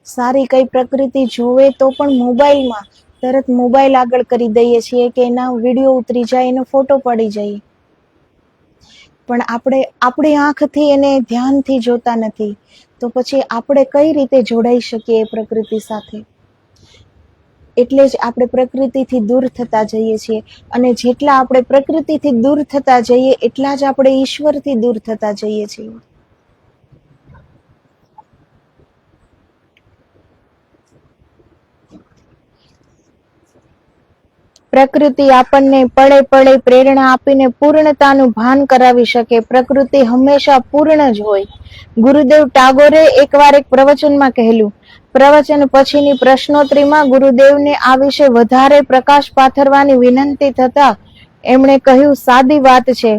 સારી કઈ પ્રકૃતિ જોવે તો પણ મોબાઈલમાં તરત મોબાઈલ આગળ કરી દઈએ છીએ કે એના વિડીયો ઉતરી જાય, એનો ફોટો પડી જાય, પણ આપણે આપણી આંખથી એને ધ્યાનથી જોતા નથી. તો પછી આપણે કઈ રીતે જોડાઈ શકીએ એ પ્રકૃતિ સાથે? એટલે જ આપણે પ્રકૃતિથી દૂર થતા જઈએ છીએ, અને જેટલા આપણે પ્રકૃતિથી દૂર થતા જઈએ એટલા જ આપણે ઈશ્વરથી દૂર થતા જઈએ છીએ. પ્રકૃતિ આપણને પળે પળે પ્રેરણા આપીને પૂર્ણતાનું ભાન કરાવી શકે. પ્રકૃતિ હંમેશા પૂર્ણ જ હોય. ગુરુદેવ ટાગોરે એકવાર એક પ્રવચનમાં કહેલું. પ્રવચન પછીની પ્રશ્નોત્તરીમાં ગુરુદેવને આ વિશે વધારે પ્રકાશ પાથરવાની વિનંતી થતા એમણે કહ્યું, સાદી વાત છે,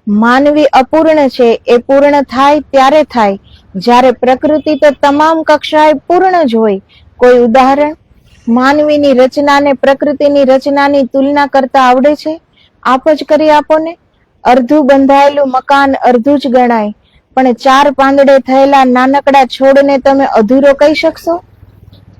માનવી અપૂર્ણ છે. એ પૂર્ણ થાય ત્યારે થાય જ્યારે પ્રકૃતિ તો તમામ કક્ષાએ પૂર્ણ જ હોય. કોઈ ઉદાહરણ? માનવીની રચનાને પ્રકૃતિની રચનાની તુલના કરતા આવડે છે? આપ જ કરી આપો ને. અર્ધું બંધાયેલું મકાન અર્ધું જ ગણાય, પણ 4 પાંદડે થયેલા નાનકડા છોડને તમે અધૂરો કહી શકશો?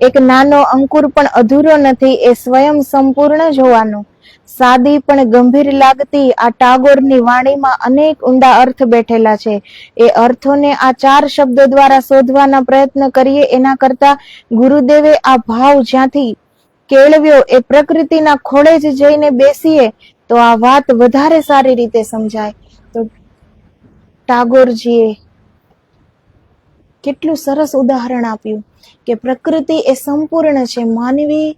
એક નાનો અંકુર પણ અધૂરો નથી, એ સ્વયં સંપૂર્ણ જ હોવાનો. સાદી પણ ગંભીર લાગતી આ ટાગોરની વાણીમાં અનેક ઊંડા અર્થ બેઠેલા છે. એ અર્થોને આ 4 શબ્દો દ્વારા શોધવાના પ્રયત્ન કરીએ એના કરતા ગુરુદેવે આ ભાવ જ્યાંથી કેળવ્યો એ પ્રકૃતિના ખોળે જ જઈને બેસીએ તો આ વાત વધારે સારી રીતે સમજાય. તો ટાગોરજીએ કેટલું સરસ ઉદાહરણ આપ્યું કે પ્રકૃતિ એ સંપૂર્ણ છે, માનવી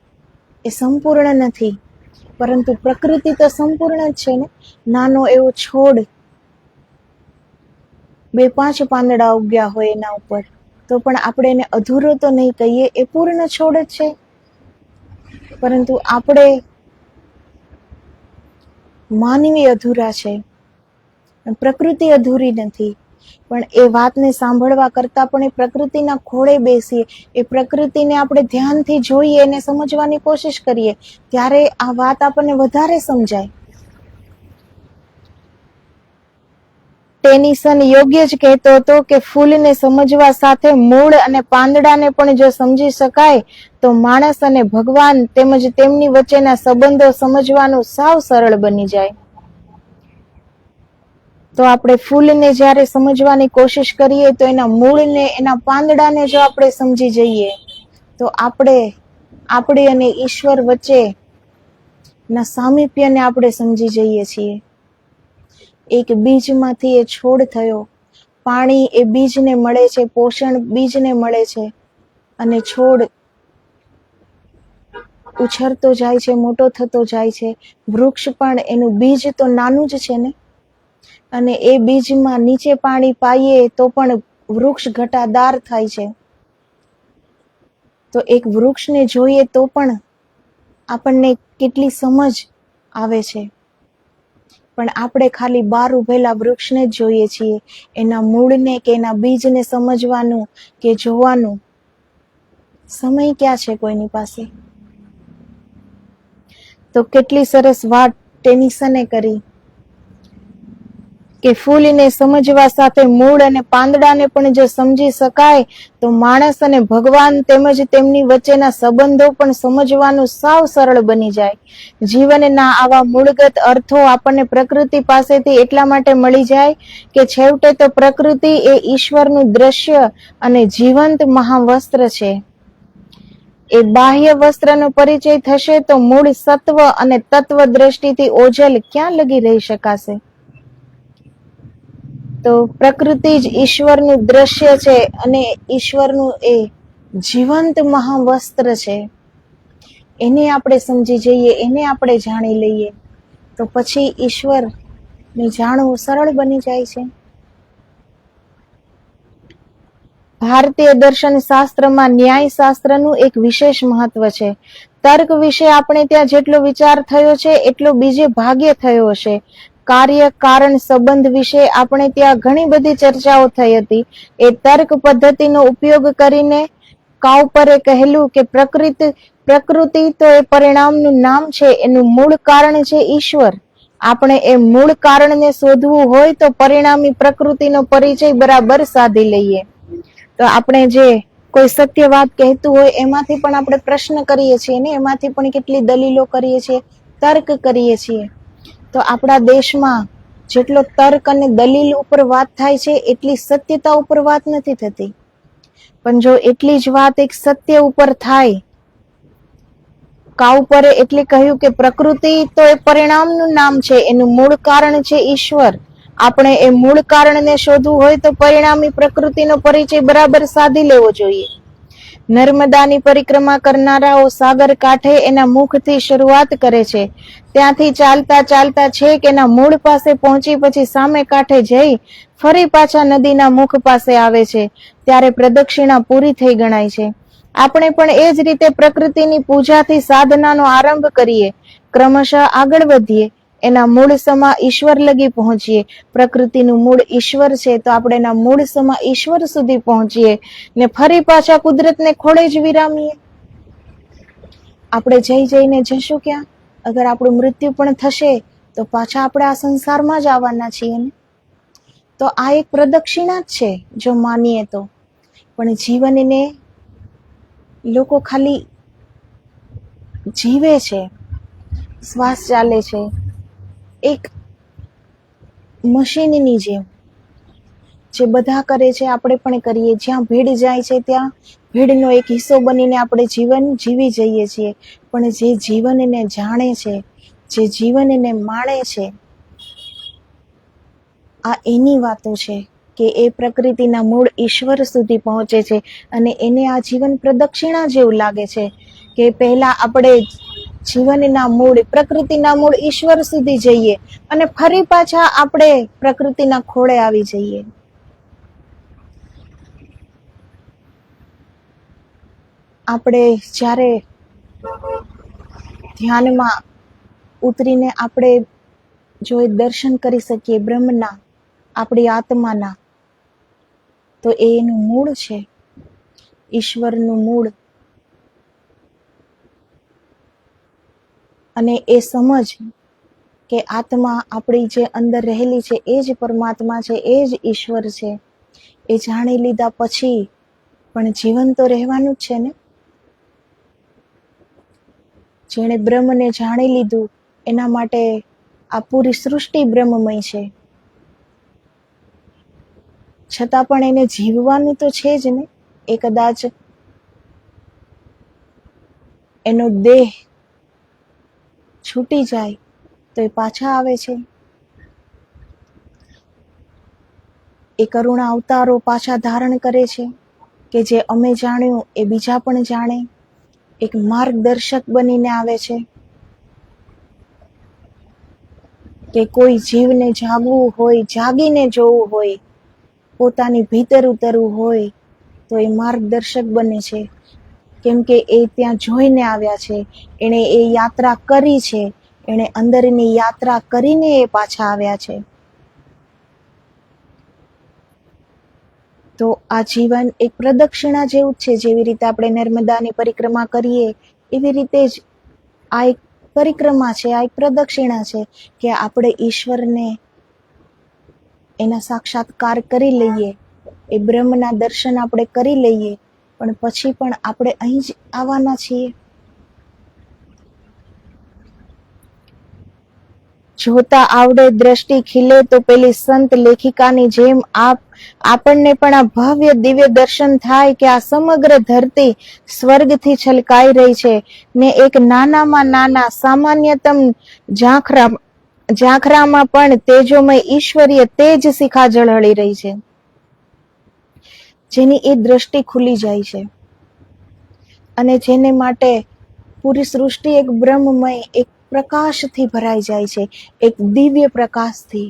એ સંપૂર્ણ નથી. પરંતુ પ્રકૃતિ તો સંપૂર્ણ જ છે ને. નાનો એવો છોડ 2-5 પાંદડા ઉગ્યા હોય એના ઉપર, તો પણ આપણે એને અધૂરો તો નહીં કહીએ, એ પૂર્ણ છોડ જ છે. પરંતુ આપણે માનવી અધૂરા છે, પ્રકૃતિ અધૂરી નથી. પણ એ વાતને સાંભળવા કરતા પણ એ પ્રકૃતિના ખોળે બેસીએ, એ પ્રકૃતિને આપણે ધ્યાનથી જોઈએ અને સમજવાની કોશિશ કરીએ ત્યારે આ વાત આપણને વધારે સમજાય. ટેનિસન યોગ્ય જ કહેતો હતો કે ફૂલને સમજવા સાથે મૂળ અને પાંદડાને પણ જો સમજી શકાય તો માણસ અને ભગવાન તેમજ તેમની વચ્ચેના સંબંધો સમજવાનું સાવ સરળ બની જાય. તો આપણે ફૂલને જ્યારે સમજવાની કોશિશ કરીએ તો એના મૂળને, એના પાંદડાને જો આપણે સમજી જઈએ તો આપણે અને ઈશ્વર વચ્ચેના સામીપ્યને આપણે સમજી જઈએ છીએ. એક બીજમાંથી એ છોડ થયો, પાણી એ બીજને મળે છે, પોષણ બીજને મળે છે, અને છોડ ઉછરતો જાય છે, મોટો થતો જાય છે. વૃક્ષ પણ એનું બીજ તો નાનું જ છે ને, અને એ બીજમાં નીચે પાણી પાઈએ તો પણ વૃક્ષ ઘટાદાર થાય છે. તો એક વૃક્ષને જોઈએ તો પણ આપણને કેટલી સમજ આવે છે, પણ આપણે ખાલી બહાર ઉભેલા વૃક્ષને જ જોઈએ છીએ. એના મૂળને કે એના બીજને સમજવાનું કે જોવાનું સમય ક્યાં છે કોઈની પાસે? તો કેટલી સરસ વાત ટેનિસને કરી કે ફૂલને સમજવા સાથે મૂળ અને પાંદડાને પણ જો સમજી શકાય તો માણસ અને ભગવાન તેમજ તેમની વચ્ચેના સંબંધો પણ સમજવાનું સાવ સરળ બની જાય. જીવનના આવા મૂળગત અર્થો આપણને પ્રકૃતિ પાસેથી એટલા માટે મળી જાય કે છેવટે તો પ્રકૃતિ એ ઈશ્વરનું દ્રશ્ય અને જીવંત મહાવસ્ત્ર છે. એ બાહ્ય વસ્ત્રનો પરિચય થશે તો મૂળ સત્વ અને તત્વ દ્રષ્ટિથી ઓજલ ક્યાં લગી રહી શકાશે? તો પ્રકૃતિ જ ઈશ્વરનું દ્રશ્ય છે અને ઈશ્વરનું એ જીવંત મહાવસ્ત્ર છે. એને આપણે સમજી જઈએ, એને આપણે જાણી લઈએ તો પછી ઈશ્વરને જાણવું સરળ બની જાય છે. ભારતીય દર્શન શાસ્ત્રમાં ન્યાય શાસ્ત્રનું એક વિશેષ મહત્વ છે. તર્ક વિશે આપણે ત્યાં જેટલો વિચાર થયો છે એટલો બીજે ભાગ્યે થયો હશે. કાર્ય કારણ સંબંધ વિશે આપણે ત્યાં ઘણી બધી ચર્ચાઓ થઈ હતી. એ તર્ક પદ્ધતિનો ઉપયોગ કરીને કાઉપરે કહેલું કે પ્રકૃતિ તો એ પરિણામનું નામ છે, એનું મૂળ કારણ છે ઈશ્વર. આપણે એ મૂળ કારણને શોધવું હોય તો પરિણામી પ્રકૃતિનો પરિચય બરાબર સાધી લઈએ. તો આપણે જે કોઈ સત્ય વાત કહેતું હોય એમાંથી પણ આપણે પ્રશ્ન કરીએ છીએ ને, એમાંથી પણ કેટલી દલીલો કરીએ છીએ, તર્ક કરીએ છીએ. તો આપણા દેશમાં જેટલો તર્ક અને દલીલ ઉપર વાત થાય છે એટલી સત્યતા ઉપર વાત નથી થતી. પણ જો એટલી જ વાત એક સત્ય ઉપર થાય, કાઉપરે એટલે કહ્યું કે પ્રકૃતિ તો એ પરિણામનું નામ છે, એનું મૂળ કારણ છે ઈશ્વર. આપણે એ મૂળ કારણને શોધવું હોય તો પરિણામી પ્રકૃતિનો પરિચય બરાબર સાધી લેવો જોઈએ. નર્મદાની પરિક્રમા કરનારાઓ સાગર કાંઠે એના મુખથી શરૂઆત કરે છે, ત્યાંથી ચાલતા ચાલતા છેક એના મૂળ પાસે પહોંચી પછી સામે કાંઠે જઈ ફરી પાછા નદીના મુખ પાસે આવે છે, ત્યારે પ્રદક્ષિણા પૂરી થઈ ગણાય છે. આપણે પણ એ જ રીતે પ્રકૃતિની પૂજાથી સાધનાનો આરંભ કરીએ, ક્રમશઃ આગળ વધીએ, એના મૂળ સમા ઈશ્વર લગી પહોંચીએ. પ્રકૃતિનું મૂળ ઈશ્વર છે, તો આપણે એના મૂળ સમા ઈશ્વર સુધી પહોંચીએ ને ફરી પાછા કુદરતને ખોળે જ વિરામીએ. આપણે જઈને જશું ક્યાં? અગર આપણું મૃત્યુ પણ થશે તો પાછા આપણે આ સંસારમાં જ આવવાના છીએ ને. તો આ એક પ્રદક્ષિણા જ છે જો માનીએ તો. પણ જીવનને લોકો ખાલી જીવે છે, શ્વાસ ચાલે છે એક મશીનની જેમ. જે બધા કરે છે આપણે પણ કરીએ. જ્યાં ભીડ જાય છે ત્યાં ભીડનો એક હિસ્સો બનીને આપણે જીવન જીવી જઈએ છીએ. પણ જે જીવનને જાણે છે, જે જીવનને માણે છે, આ એની વાતો છે કે એ પ્રકૃતિના મૂળ ઈશ્વર સુધી પહોંચે છે. અને એને આ જીવન પ્રદક્ષિણા જેવું લાગે છે કે પહેલા આપણે જીવનના મૂળ, પ્રકૃતિના મૂળ ઈશ્વર સુધી જઈએ અને ફરી પાછા આપણે પ્રકૃતિના ખોળે આવી જઈએ. આપણે જ્યારે ધ્યાનમાં ઉતરીને આપણે જો એ દર્શન કરી શકીએ બ્રહ્મના, આપણી આત્માના, તો એ એનું મૂળ છે, ઈશ્વરનું મૂળ. અને એ સમજ કે આત્મા આપણી જે અંદર રહેલી છે એ જ પરમાત્મા છે, એ જ ઈશ્વર છે, એ જાણી લીધા પછી પણ જીવન તો રહેવાનું જ છે ને. જેણે બ્રહ્મને જાણી લીધું એના માટે આ પૂરી સૃષ્ટિ બ્રહ્મમય છે. છતાં પણ એને જીવવાનું તો છે જ ને. એ કદાચ એનો દેહ છૂટી જાય તો એ પાછા આવે છે. એ કરુણા અવતારો પાછા ધારણ કરે છે કે જે અમે જાણ્યું એ બીજા પણ જાણે. એક માર્ગદર્શક બનીને આવે છે કે કોઈ જીવને જાગવું હોય, જાગીને જોવું હોય, પોતાની ભીતર ઉતરવું હોય તો એ માર્ગદર્શક બને છે. કેમ કે એ ત્યાં જોઈને આવ્યા છે, એણે એ યાત્રા કરી છે, એણે અંદરની યાત્રા કરીને એ પાછા આવ્યા છે. તો આ જીવન એક પ્રદક્ષિણા જેવું જ છે. જેવી રીતે આપણે નર્મદાની પરિક્રમા કરીએ એવી રીતે જ આ એક પરિક્રમા છે, આ એક પ્રદક્ષિણા છે કે આપણે ઈશ્વરને એના સાક્ષાત્કાર કરી લઈએ, એ બ્રહ્મના દર્શન આપણે કરી લઈએ, પણ પછી પણ આપણે અહીં જ આવવાના છીએ. જોતા આવડે દ્રષ્ટિ ખીલે તો પેલી સંત લેખિકાની જેમ આપણને પણ આ ભવ્ય દિવ્ય દર્શન થાય કે આ સમગ્ર ધરતી સ્વર્ગથી છલકાઈ રહી છે ને એક નાનામાં નાના સામાન્યતમ ઝાંખરામાં પણ તેજોમય ઈશ્વરીય તેજ શિખા ઝળહળી રહી છે, જેની એ દ્રષ્ટિ ખુલી જાય છે. અને જેને માટે પૂરી સૃષ્ટિ એક બ્રહ્મમય, એક પ્રકાશથી ભરાઈ જાય છે, એક દિવ્ય પ્રકાશથી.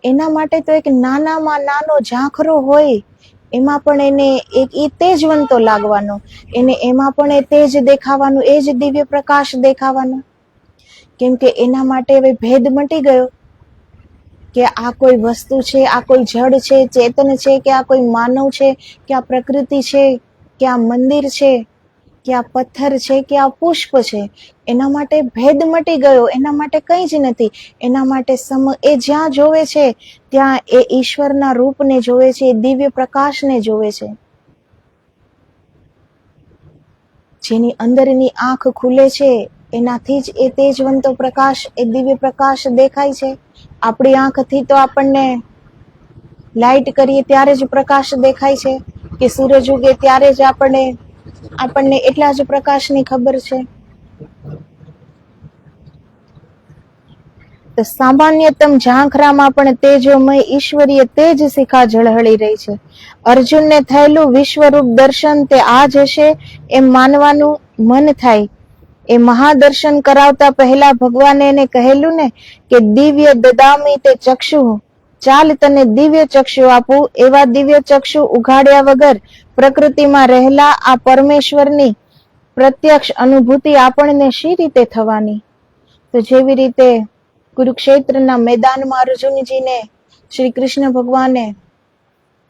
એના માટે તો એક નાનામાં નાનો ઝાંખરો હોય એમાં પણ એને એક એ તેજવંતો લાગવાનો, એને એમાં પણ એ તેજ દેખાવાનું, એ જ દિવ્ય પ્રકાશ દેખાવાનો. કેમ કે એના માટે હવે ભેદ મટી ગયો કે આ કોઈ વસ્તુ છે, આ કોઈ જડ છે, ચેતન છે, કે આ કોઈ માનવ છે, કે આ પ્રકૃતિ છે, કે આ મંદિર છે, કે આ પથ્થર છે, કે આ પુષ્પ છે. એના માટે ભેદ મટી ગયો. એના માટે કંઈ જ નથી. એના માટે એ જ્યાં જોવે છે ત્યાં એ ઈશ્વરના રૂપને જોવે છે, એ દિવ્ય પ્રકાશને જોવે છે. જેની અંદરની આંખ ખુલે છે એનાથી જ એ તેજવંતો પ્રકાશ, એ દિવ્ય પ્રકાશ દેખાય છે. આપણી આંખથી તો આપણને લાઈટ કરીએ ત્યારે જ પ્રકાશ દેખાય છે, કે સૂરજ ઉગે ત્યારે જ આપણને એટલા જ પ્રકાશની ખબર છે. તો સામાન્યતમ ઝાંખરામાં પણ તેજોમય ઈશ્વરીય તેજ શિખા ઝળહળી રહી છે. અર્જુનને થયેલું વિશ્વરૂપ દર્શન તે આ જ હશે એમ માનવાનું મન થાય. એ મહાદર્શન કરાવતા પહેલા ભગવાને એને કહેલું ને કે દિવ્ય દદામી તે ચક્ષુ, ચાલ તને દિવ્ય ચક્ષુ આપું. એવા દિવ્ય ચક્ષુ ઉઘાડ્યા વગર પ્રકૃતિમાં રહેલા આ પરમેશ્વરની પ્રત્યક્ષ અનુભૂતિ આપણને શી રીતે થવાની? તો જેવી રીતે કુરુક્ષેત્રના મેદાનમાં અર્જુનજીને શ્રી કૃષ્ણ ભગવાને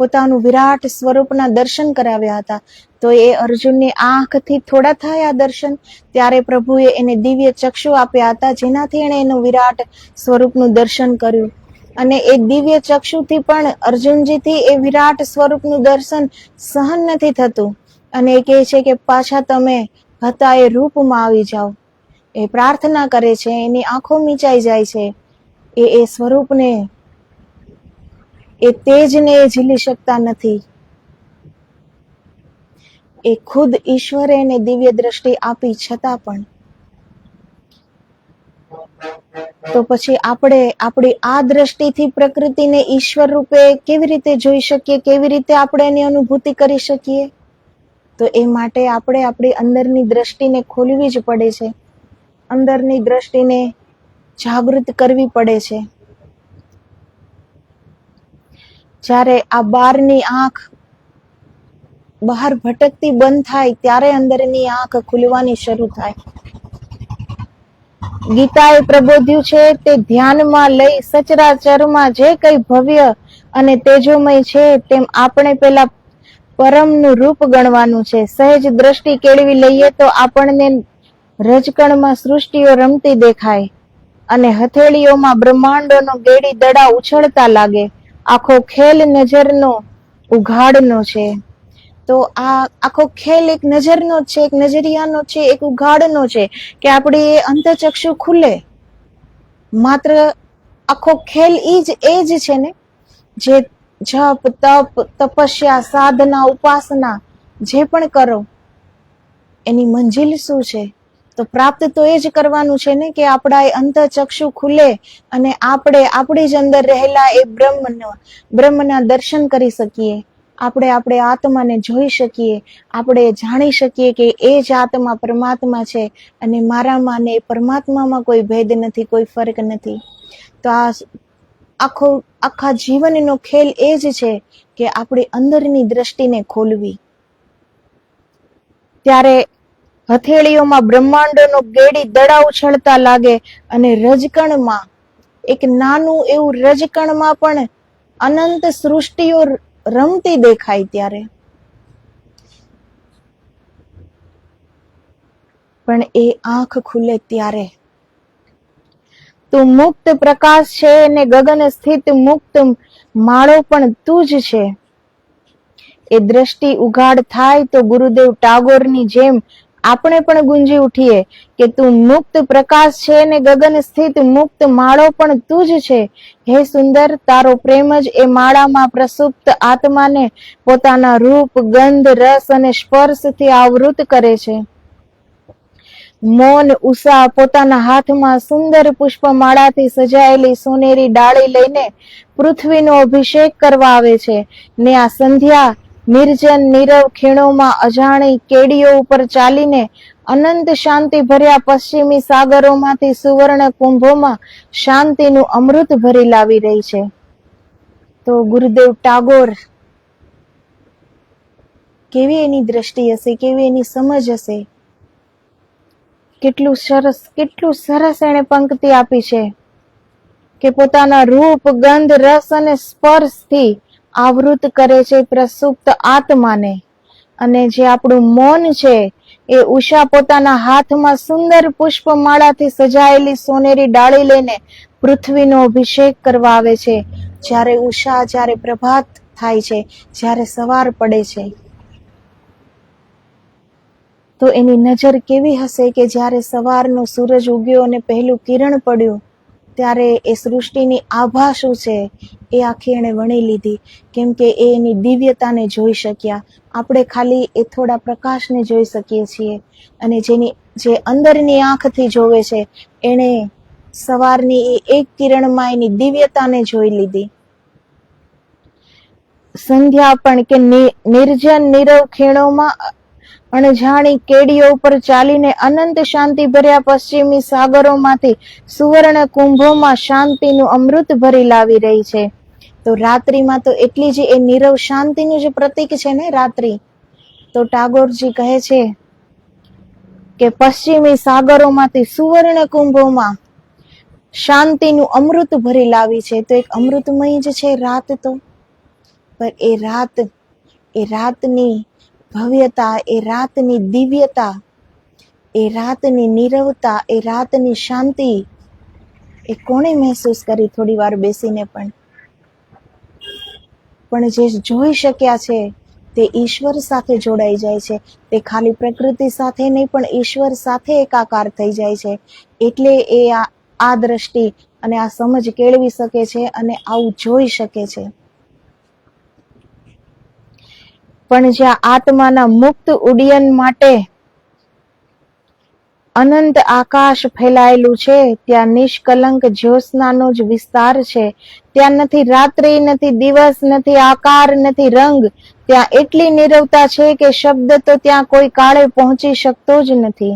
પોતાનું વિરાટ સ્વરૂપના દર્શન કરાવ્યા હતા, તો એ અર્જુનની આંખથી થોડા થયા દર્શન, ત્યારે પ્રભુએ એને દિવ્ય ચક્ષુ આપ્યા હતા, જેનાથી એણે એનું વિરાટ સ્વરૂપનું દર્શન કર્યું. અને એ દિવ્ય ચક્ષુથી પણ અર્જુનજીથી એ વિરાટ સ્વરૂપનું દર્શન સહન નથી થતું, અને એ કહે છે કે પાછા તમે હતા એ રૂપમાં આવી જાઓ. એ પ્રાર્થના કરે છે, એની આંખો મીચાઈ જાય છે. એ સ્વરૂપને, એ તેજને એ ઝીલી શકતા નથી. એ ખુદ ઈશ્વરે એને દિવ્ય દ્રષ્ટિ આપી છતાં પણ. તો પછી આપણે આપણી આ દ્રષ્ટિથી પ્રકૃતિને ઈશ્વર રૂપે કેવી રીતે જોઈ શકીએ? કેવી રીતે આપણે એની અનુભૂતિ કરી શકીએ? તો એ માટે આપણે આપણી અંદરની દ્રષ્ટિને ખોલવી જ પડે છે. અંદરની દ્રષ્ટિને જાગૃત કરવી પડે છે. જ્યારે આ બહારની આંખ બહાર ભટકતી બંધ થાય, ત્યારે અંદરની આંખ ખુલવાની શરૂ થાય. ગીતાએ પ્રબોધ્યું છે તે ધ્યાનમાં લઈ સચરાચરમાં જે કઈ ભવ્ય અને તેજોમય છે તેમ આપણે પેલા પરમનું રૂપ ગણવાનું છે. સહેજ દ્રષ્ટિ કેળવી લઈએ તો આપણને રજકણમાં સૃષ્ટિઓ રમતી દેખાય અને હથેળીઓમાં બ્રહ્માંડોનો ગેડી દડા ઉછળતા લાગે. આખો ખેલ નજરનો ઉઘાડનો છે. તો આ આખો ખેલ એક નજરનો છે, એક નજરિયાનો છે, એક ઉઘાડનો છે કે આપણી એ અંતચક્ષુ ખુલે. માત્ર આખો ખેલ એ જ છે ને, જે જપ તપ તપસ્યા સાધના ઉપાસના જે પણ કરો એની મંજિલ શું છે? તો પ્રાપ્ત તો એ જ કરવાનું છે ને કે આપણા એ અંતચક્ષુ ખુલે અને આપણે આપણી જ અંદર રહેલા એ બ્રહ્મના દર્શન કરી શકીએ. આપણે આત્માને જોઈ શકીએ. આપણે જાણી શકીએ કે એ જ આત્મા પરમાત્મા છે અને મારામાં ને પરમાત્મામાં કોઈ ભેદ નથી, કોઈ ફરક નથી. તો આ આખા જીવનનો ખેલ એ જ છે કે આપણી અંદરની દ્રષ્ટિને ખોલવી. ત્યારે હથેળીઓમાં બ્રહ્માંડોનો ગેડી દડા ઉછળતા લાગે અને રજકણમાં, એક નાનું એવું રજકણમાં પણ અનંત સૃષ્ટિઓ રમતી દેખાય. ત્યારે પણ એ આંખ ખુલે ત્યારે. તું મુક્ત પ્રકાશ છે ને ગગન સ્થિત મુક્ત માળો પણ તું જ છે. એ દ્રષ્ટિ ઉઘાડ થાય તો ગુરુદેવ ટાગોરની જેમ આપણે પણ ગુંજી ઉઠીએ કે તું મુક્ત પ્રકાશ છે ને ગગન સ્થિત મુક્ત માળો પણ તું જ છે. હે સુંદર, તારો પ્રેમ જ એ માળામાં પ્રસુપ્ત આત્માને પોતાના રૂપ, ગંધ, રસ અને સ્પર્શથી આવૃત કરે છે. મૌન ઉષા પોતાના હાથમાં સુંદર પુષ્પમાળાથી સજાયેલી સોનેરી ડાળી લઈને પૃથ્વીનો અભિષેક કરવા આવે છે ને આ સંધ્યા નિર્જન નીરવ ખીણોમાં અજાણી કેડીઓ ઉપર ચાલીને અનંત શાંતિ ભર્યા પશ્ચિમી સાગરોમાંથી સુવર્ણ કુંભોમાં શાંતિનું અમૃત ભરી લાવી રહી છે. તો ગુરુદેવ ટાગોર, કેવી એની દ્રષ્ટિ હશે, કેવી એની સમજ હશે. કેટલું સરસ એને પંક્તિ આપી છે કે પોતાના રૂપ, ગંધ, રસ અને સ્પર્શથી આવૃત કરે છે પ્રસુપ્ત આત્માને. અને જે આપણું મૌન છે એ ઉષા પોતાના હાથમાં સુંદર પુષ્પમાળાથી સજાયેલી સોનેરી ડાળી લઈને પૃથ્વીનો અભિષેક કરવા આવે છે. જ્યારે પ્રભાત થાય છે, જ્યારે સવાર પડે છે, તો એની નજર કેવી હશે કે જ્યારે સવારનો સૂરજ ઉગ્યો અને પહેલું કિરણ પડ્યું ત્યારે એ સૃષ્ટિની આભા શું છે એ આખી એને વણી લીધી. કેમ કે એ એની દિવ્યતાને જોઈ શક્યા. આપણે ખાલી એ થોડા પ્રકાશને જોઈ શકીએ છીએ, અને જે અંદરની આંખથી જોવે છે એને સવારની એ એક કિરણમાં એની દિવ્યતાને જોઈ લીધી. સંધ્યા પણ કે નિર્જન નીરવ ખીણોમાં અણજાણી કેડીઓ ઉપર ચાલીને અનંત શાંતિ ભર્યા પશ્ચિમી સાગરોમાંથી સુવર્ણ કુંભોમાં શાંતિનું અમૃત ભરી લાવી રહી છે. તો રાત્રિમાં તો એટલી જ એ નીરવ શાંતિનું જે પ્રતીક છે ને રાત્રિ, તો ટાગોરજી કહે છે કે પશ્ચિમી સાગરોમાંથી સુવર્ણ કુંભોમાં શાંતિનું અમૃત ભરી લાવી છે. તો એક અમૃતમય જ છે રાત. તો પણ એ રાતની ભવ્યતા, એ રાતની દિવ્યતા, એ રાતની નીરવતા, એ રાતની શાંતિ એ કોણે મહેસૂસ કરી થોડી વાર બેસીને? પણ જે જોઈ શક્યા છે તે ઈશ્વર સાથે જોડાઈ જાય છે. તે ખાલી પ્રકૃતિ સાથે નહીં પણ ઈશ્વર સાથે એકાકાર થઈ જાય છે. એટલે એ આ દ્રષ્ટિ અને આ સમજ કેળવી શકે છે અને આવું જોઈ શકે છે. પણ જ્યાં આત્માના મુક્ત ઉડ્ડયન માટે અનંત આકાશ ફેલાયેલું છે, ત્યાં નિષ્કલંક જ્યોત્સનાનો જ વિસ્તાર છે. ત્યાં નથી રાત્રિ, નથી દિવસ, નથી આકાર, નથી રંગ. ત્યાં એટલી નીરવતા છે કે શબ્દ તો ત્યાં કોઈ કાળે પહોંચી શકતો જ નથી.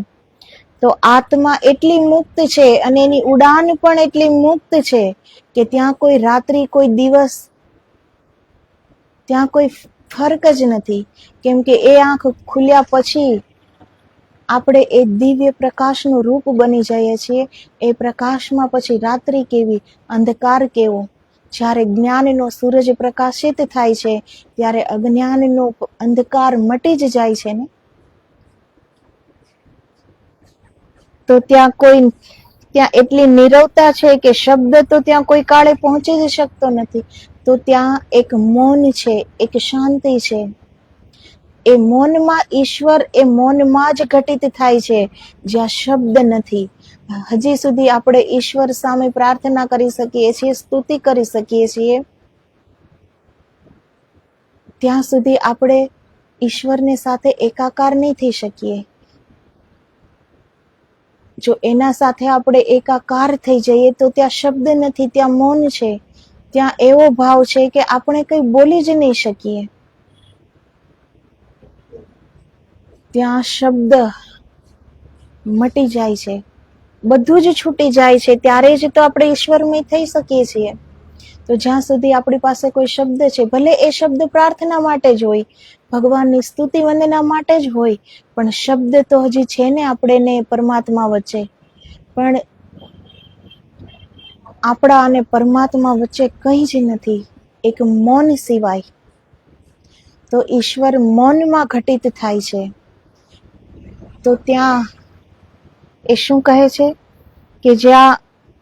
તો આત્મા એટલી મુક્ત છે અને એની ઉડાન પણ એટલી મુક્ત છે કે ત્યાં કોઈ રાત્રિ, કોઈ દિવસ, ત્યાં કોઈ ફરક જ નથી. કેમ કે એ આંખ ખુલ્યા પછી આપણે એ દિવ્ય પ્રકાશનું રૂપ બની જઈએ છીએ. એ પ્રકાશમાં પછી રાત્રિ કેવી, અંધકાર કેવો. જ્યારે જ્ઞાનનો સૂરજ પ્રકાશિત થાય છે ત્યારે અજ્ઞાનનો અંધકાર મટી જ જાય છે ને. તો ત્યાં એટલી નીરવતા છે કે શબ્દ તો ત્યાં કોઈ કાળે પહોંચી જ શકતો નથી. તો ત્યાં એક મૌન છે, એક શાંતિ છે. એ મૌનમાં ઈશ્વર એ મૌનમાં જ ઘટિત થાય છે, જ્યાં શબ્દ નથી. હજી સુધી આપણે ઈશ્વર સામે પ્રાર્થના કરી શકીએ છીએ, સ્તુતિ કરી શકીએ છીએ, ત્યાં સુધી આપણે ઈશ્વરની સાથે એકાકાર નહીં થઈ શકીએ. જો એના સાથે આપણે એકાકાર થઈ જઈએ તો ત્યાં શબ્દ નથી, ત્યાં મૌન છે. ત્યાં એવો ભાવ છે કે આપણે કંઈ બોલી જ નહીં શકીએ. ત્યાં શબ્દ મટી જાય છે, બધું જ છૂટી જાય છે. ત્યારે જ તો આપણે ઈશ્વરમય થઈ શકીએ છીએ. તો જ્યાં સુધી આપણી પાસે કોઈ શબ્દ છે, ભલે એ શબ્દ પ્રાર્થના માટે જ હોય, ભગવાનની સ્તુતિ વંદના માટે જ હોય, પણ શબ્દ તો હજી છે ને આપણે ને પરમાત્મા વચ્ચે. પણ આપણા અને પરમાત્મા વચ્ચે કંઈ જ નથી, એક મૌન સિવાય. તો ઈશ્વર મૌનમાં ઘટિત થાય છે. તો ત્યાં એ શું કહે છે કે જ્યાં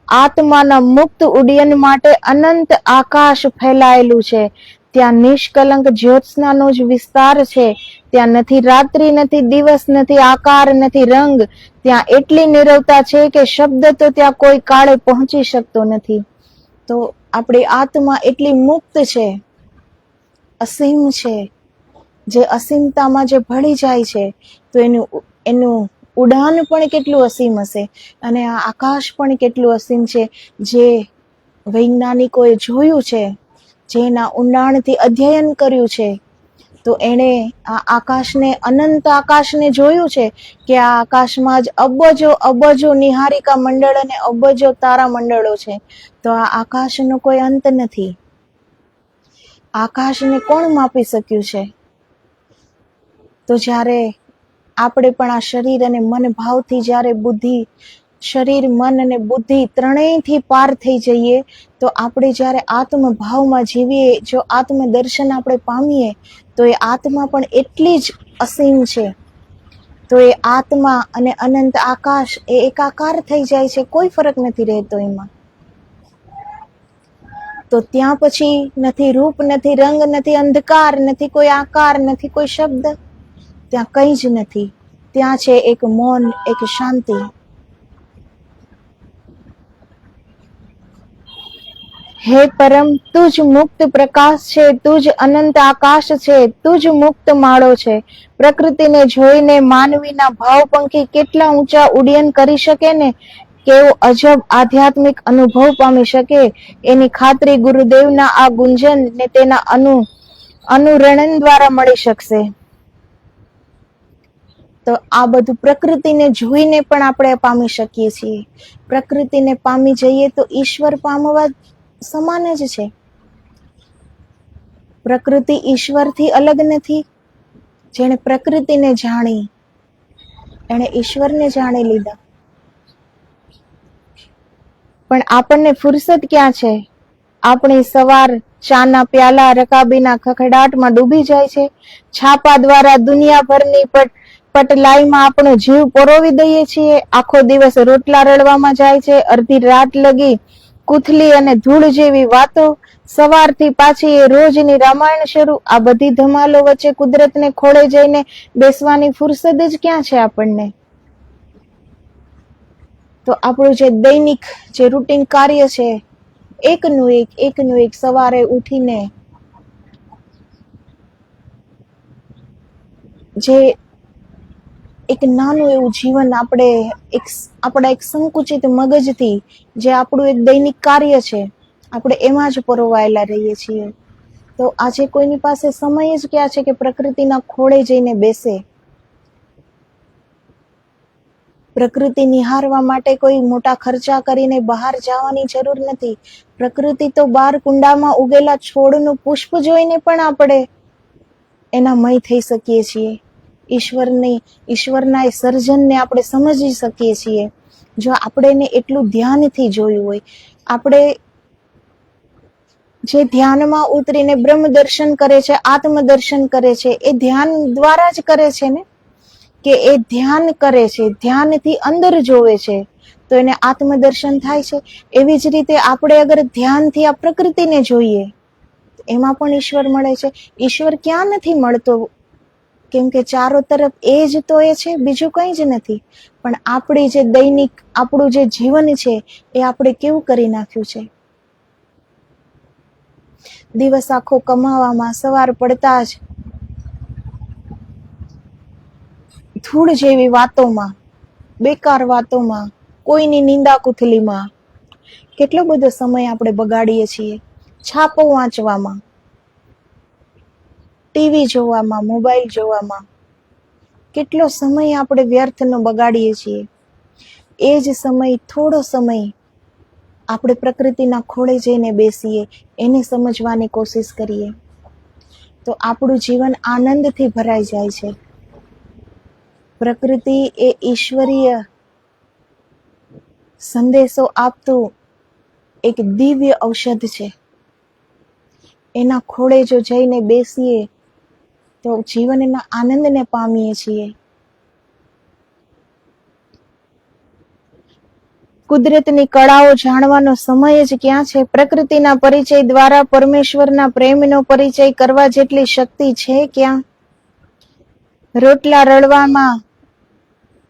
આત્માના મુક્ત ઉડ્ડયન માટે અનંત આકાશ ફેલાયેલું છે, ત્યાં નિષ્કલંક જ્યોત્સનાનો જ વિસ્તાર છે. ત્યાં નથી રાત્રિ, નથી દિવસ, નથી આકાર, નથી રંગ. ત્યાં એટલી નીરવતા છે કે શબ્દ તો ત્યાં કોઈ કાળે પહોંચી શકતો નથી. તો આપણી આત્મા એટલી મુક્ત છે, અસીમ છે. જે અસીમતામાં જે ભળી જાય છે તો એનું ઉડાન પણ કેટલું અસીમ હશે અને આ આકાશ પણ કેટલું અસીમ છે. જે વૈજ્ઞાનિકોએ જોયું છે, જેના ઊંડાણથી અધ્યયન કર્યું છે, તો એણે આ આકાશને, અનંત આકાશને જોયું છે કે આ આકાશમાં જ અબજો અબજો નિહારિકા મંડળ અને અબજો તારા મંડળો છે. તો આ આકાશનો કોઈ અંત નથી. આકાશને કોણ માપી શક્યું છે? તો જ્યારે આપણે પણ આ શરીર અને મન ભાવથી જ્યારે શરીર, મન અને બુદ્ધિ ત્રણેયથી પાર થઈ જઈએ, તો આપણે જ્યારે આત્મભાવમાં જીવીએ, જો આત્મદર્શન આપણે પામીએ, તો એ આત્મા પણ એટલી જ અસીમ છે. તો એ આત્મા અને અનંત આકાશ એ એકાકાર થઈ જાય છે, કોઈ ફરક નથી રહેતો એમાં. તો ત્યાં પછી નથી રૂપ, નથી રંગ, નથી અંધકાર, નથી કોઈ આકાર, નથી કોઈ શબ્દ. ત્યાં કંઈ જ નથી. ત્યાં છે એક મૌન, એક શાંતિ. હે પરમ, તું જ મુક્ત પ્રકાશ છે, તું જ અનંત આકાશ છે, તું જ મુક્ત માળો છે. પ્રકૃતિને જોઈને માનવીના ભાવપંખી કેટલા ઊંચા ઉડ્ડયન કરી શકે ને, કેવો અજબ આધ્યાત્મિક અનુભવ પામી શકે એની ખાતરી ગુરુદેવના આ ગુંજન ને તેના અનુરણન દ્વારા મળી શકશે. તો આ બધું પ્રકૃતિને જોઈને પણ આપણે પામી શકીએ છીએ. પ્રકૃતિને પામી જઈએ તો ઈશ્વર પામવા સમાન જ છે. પ્રકૃતિ ઈશ્વરથી અલગ નથી. જેણે પ્રકૃતિને જાણી એણે ઈશ્વરને જાણી લીધા. પણ આપણને ફુરસદ ક્યાં છે? આપણી સવાર ચાના પ્યાલા રકાબીના ખખડાટમાં ડૂબી જાય છે. છાપા દ્વારા દુનિયાભરની પટલાઈમાં આપણો જીવ પરોવી દઈએ છીએ. આખો દિવસ રોટલા રળવામાં જાય છે. અડધી રાત લગી કુથલી અને ધૂળ જેવી વાતો. સવારથી પાછી એ રોજની રામાયણ શરૂ. આ બધી ધમાલો વચ્ચે કુદરતને ખોળે જઈને બેસવાની ફુરસદ જ ક્યાં છે આપણને? તો આપણું જે દૈનિક જે રૂટીન કાર્ય છે, એકનું એક સવારે ઉઠીને જે એક નાનું એવું જીવન આપણા એક સંકુચિત મગજથી જે આપણું એક દૈનિક કાર્ય છે, આપણે એમાં જ પરોવાયેલા રહીએ છીએ. તો આજે કોઈની પાસે સમય જ ક્યાં છે કે પ્રકૃતિના ખોળે જઈને બેસે? પ્રકૃતિ નિહાળવા માટે કોઈ મોટા ખર્ચા કરીને બહાર જવાની જરૂર નથી. પ્રકૃતિ તો બાર કુંડામાં ઉગેલા છોડનું પુષ્પ જોઈને પણ આપણે એના મય થઈ શકીએ છીએ. ઈશ્વરના એ સર્જનને આપણે સમજી શકીએ છીએ. જો આપણે એને એટલું ધ્યાનથી જોયું હોય. આપણે જે ધ્યાનમાં ઉતરીને બ્રહ્મ દર્શન કરે છે, આત્મદર્શન કરે છે, એ ધ્યાન દ્વારા જ કરે છે ને, કે એ ધ્યાન કરે છે, ધ્યાનથી અંદર જોવે છે, તો એને આત્મદર્શન થાય છે. એવી જ રીતે આપણે અગર ધ્યાનથી આ પ્રકૃતિને જોઈએ, એમાં પણ ઈશ્વર મળે છે. ઈશ્વર ક્યાં નથી મળતો? કેમ કે ચારો તરફ એ જ તો એ છે, બીજું કંઈ જ નથી. પણ આપણી જે દૈનિક આપણું જે જીવન છે, એ આપણે કેવું કરી નાખ્યું છે? દિવસ આખો કમાવામાં, સવાર પડતા જ ધૂળ જેવી વાતોમાં, બેકાર વાતોમાં, કોઈની નિંદા કુથલીમાં કેટલો બધો સમય આપણે બગાડીએ છીએ. છાપો વાંચવામાં, ટીવી જોવામાં, મોબાઈલ જોવામાં કેટલો સમય આપણે વ્યર્થનો બગાડીએ છીએ. એ જ સમય, થોડો સમય આપણે પ્રકૃતિના ખોળે જઈને બેસીએ, એને સમજવાની કોશિશ કરીએ, તો આપણું જીવન આનંદથી ભરાઈ જાય છે. પ્રકૃતિ એ ઈશ્વરીય સંદેશો આપતું એક દિવ્ય ઔષધ છે. એના ખોળે જો જઈને બેસીએ તો જીવનના આનંદને પામીએ છીએ. કુદરતની કળાઓ જાણવાનો સમય જ ક્યાં છે? પ્રકૃતિના પરિચય દ્વારા પરમેશ્વરના પ્રેમનો પરિચય કરવા જેટલી શક્તિ છે ક્યાં? રોટલા રળવામાં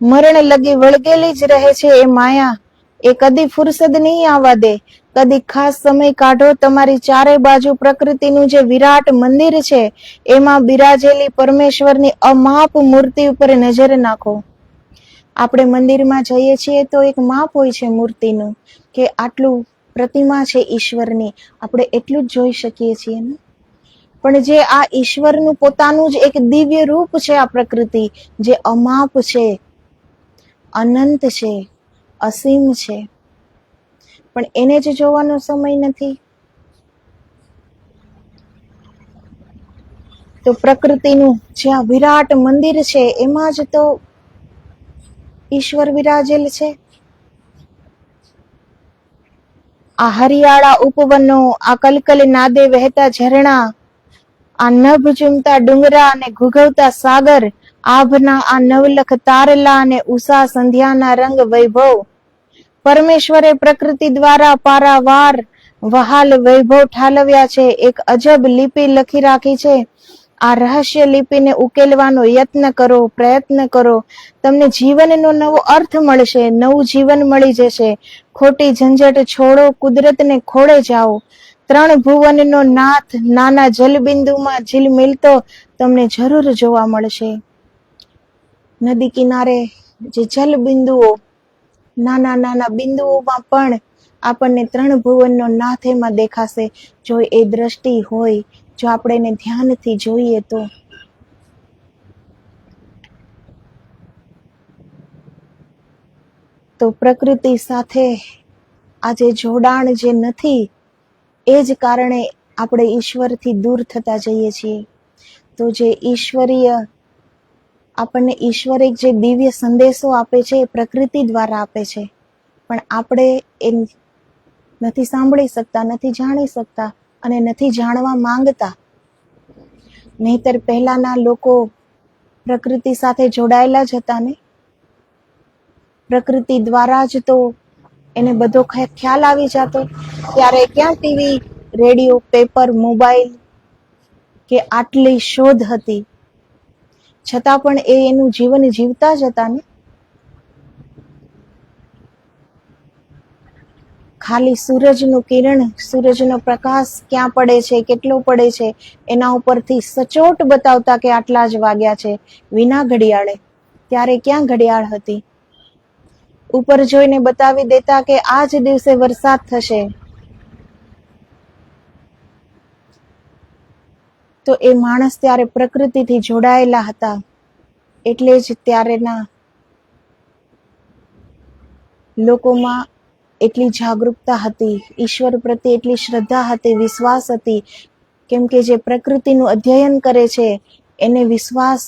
મરણ લગી વળગેલી જ રહે છે એ માયા. એ કદી ફુરસદ નહીં આવવા દે. કદી ખાસ સમય કાઢો, તમારી ચારે બાજુ પ્રકૃતિનું જે વિરાટ મંદિર છે, એમાં બિરાજેલી પરમેશ્વરની અમાપ મૂર્તિ ઉપર નજર નાખો. આપણે મંદિરમાં જઈએ છીએ તો એક માપ હોય છે મૂર્તિનું, કે આટલું પ્રતિમા છે ઈશ્વરની, આપણે એટલું જ જોઈ શકીએ છીએ ને. પણ જે આ ઈશ્વરનું પોતાનું જ એક દિવ્ય રૂપ છે, આ પ્રકૃતિ જે અમાપ છે, અનંત છે, અસીમ છે, પણ એને જ જોવાનો સમય નથી. તો પ્રકૃતિનું જે આ વિરાટ મંદિર છે, એમાં જ તો ઈશ્વર વિરાજેલ છે. આ હરિયાળા ઉપવનો, આ કલકલ નાદે વહેતા ઝરણા, આ નભ ચૂમતા ડુંગરા અને ઘૂઘવતા સાગર, આભના આ નવલખ તારલા અને ઉષા સંધ્યાના રંગ વૈભવ, પરમેશ્વરે પ્રકૃતિ દ્વારા પારાવાર વહાલ વૈભવ ઠાલવ્યા છે. એક અજબ લિપિ લખી રાખી છે. આ રહસ્ય લિપિને ઉકેલવાનો પ્રયત્ન કરો. તમને જીવનનો નવો અર્થ મળશે, નવું જીવન મળી જશે. ખોટી ઝંઝટ છોડો, કુદરતને ખોળે જાઓ. 3 ભુવનનો નાથ નાના જલબિંદુમાં ઝીલમિલતો તમને જરૂર જોવા મળશે. નદી કિનારે જે જલબિંદુઓ નાના નાના બિંદુઓમાં પણ આપણને 3 ભુવનનો નાથ એમાં દેખાશે, જો એ દ્રષ્ટિ હોય, જો આપણે એને ધ્યાનથી જોઈએ તો પ્રકૃતિ સાથે આજે જોડાણ જે નથી, એ જ કારણે આપણે ઈશ્વરથી દૂર થતા જઈએ છીએ. તો જે ઈશ્વરીય આપણને ઈશ્વર એક જે દિવ્ય સંદેશો આપે છે એ પ્રકૃતિ દ્વારા આપે છે, પણ આપણે એ નથી સાંભળી શકતા, નથી જાણી શકતા અને નથી જાણવા માંગતા. નહીતર પહેલાના લોકો પ્રકૃતિ સાથે જોડાયેલા જ હતા ને, પ્રકૃતિ દ્વારા જ તો એને બધો ખ્યાલ આવી જતો. ત્યારે ક્યાં ટીવી, રેડિયો, પેપર, મોબાઈલ કે આટલી શોધ હતી, છતાં પણ એ એનું જીવન જીવતા જ હતા ને. ખાલી સૂરજનું કિરણ, સૂરજનો પ્રકાશ ક્યાં પડે છે, કેટલો પડે છે, એના ઉપરથી સચોટ બતાવતા કે આટલા જ વાગ્યા છે, વિના ઘડિયાળે. ત્યારે ક્યાં ઘડિયાળ હતી? ઉપર જોઈને બતાવી દેતા કે આ જ દિવસે વરસાદ થશે. તો એ માણસ ત્યારે પ્રકૃતિથી જોડાયેલા હતા, એટલે જ ત્યારેના લોકોમાં એટલી જાગૃતતા હતી, ઈશ્વર પ્રત્યે એટલી શ્રદ્ધા હતી, વિશ્વાસ હતી. કેમ કે જે પ્રકૃતિનું અધ્યયન કરે છે એને વિશ્વાસ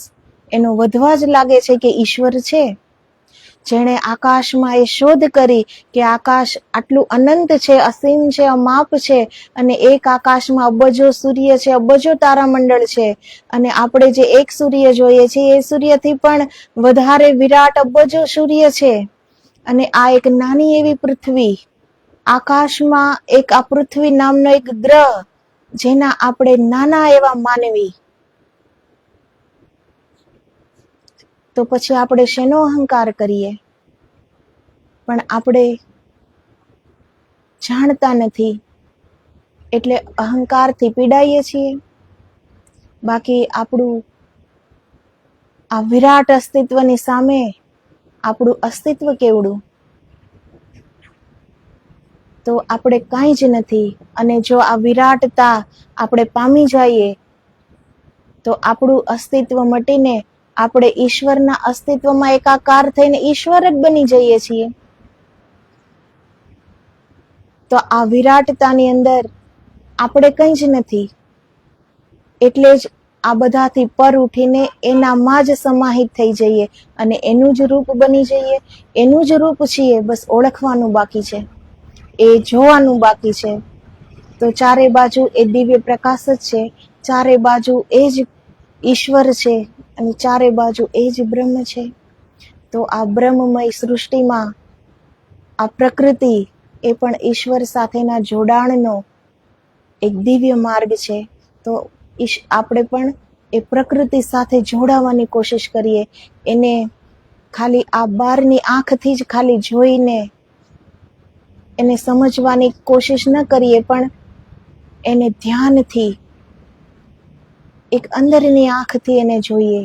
એનો વધવા જ લાગે છે કે ઈશ્વર છે. જેણે આકાશમાં એ શોધ કરી કે આકાશ આટલું અનંત છે, અસીમ છે, અમાપ છે, અને એક આકાશમાં અબજો સૂર્ય છે, અબજો તારામંડળ છે, અને આપણે જે એક સૂર્ય જોઈએ છીએ એ સૂર્યથી પણ વધારે વિરાટ અબજો સૂર્ય છે. અને આ એક નાની એવી પૃથ્વી, આકાશમાં એક આ પૃથ્વી નામનો એક ગ્રહ, જેના આપણે નાના એવા માનવી, તો પછી આપણે શેનો અહંકાર કરીએ? પણ આપણે જાણતા નથી એટલે અહંકારથી પીડાઈએ છીએ. બાકી આપણું આ વિરાટ અસ્તિત્વની સામે આપણું અસ્તિત્વ કેવડું? તો આપણે કાંઈ જ નથી. અને જો આ વિરાટતા આપણે પામી જઈએ તો આપણું અસ્તિત્વ મટીને આપણે ઈશ્વરના અસ્તિત્વમાં એકાકાર થઈને ઈશ્વર જ બની જઈએ છીએ. તો આ વિરાટતાની અંદર આપણે કંઈ જ નથી. એટલે જ આ બધાથી પર ઉઠીને એનામાં જ સમાહિત થઈ જઈએ અને એનું જ રૂપ બની જઈએ. એનું જ રૂપ છીએ, બસ ઓળખવાનું બાકી છે, એ જોવાનું બાકી છે. તો ચારે બાજુ એ દિવ્ય પ્રકાશ જ છે, ચારે બાજુ એ જ ઈશ્વર છે અને ચારે બાજુ એ જ બ્રહ્મ છે. તો આ બ્રહ્મમય સૃષ્ટિમાં આ પ્રકૃતિ એ પણ ઈશ્વર સાથેના જોડાણનો એક દિવ્ય માર્ગ છે. તો આપણે પણ એ પ્રકૃતિ સાથે જોડાવાની કોશિશ કરીએ. એને ખાલી આ બહારની આંખથી જ ખાલી જોઈને એને સમજવાની કોશિશ ન કરીએ, પણ એને ધ્યાનથી એક અંદરની આંખથી એને જોઈએ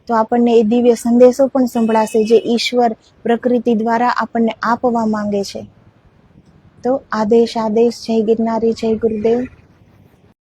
તો આપણને એ દિવ્ય સંદેશો પણ સંભળાશે જે ઈશ્વર પ્રકૃતિ દ્વારા આપણને આપવા માંગે છે. તો આદેશ, જય ગિરનારી, જય ગુરુદેવ.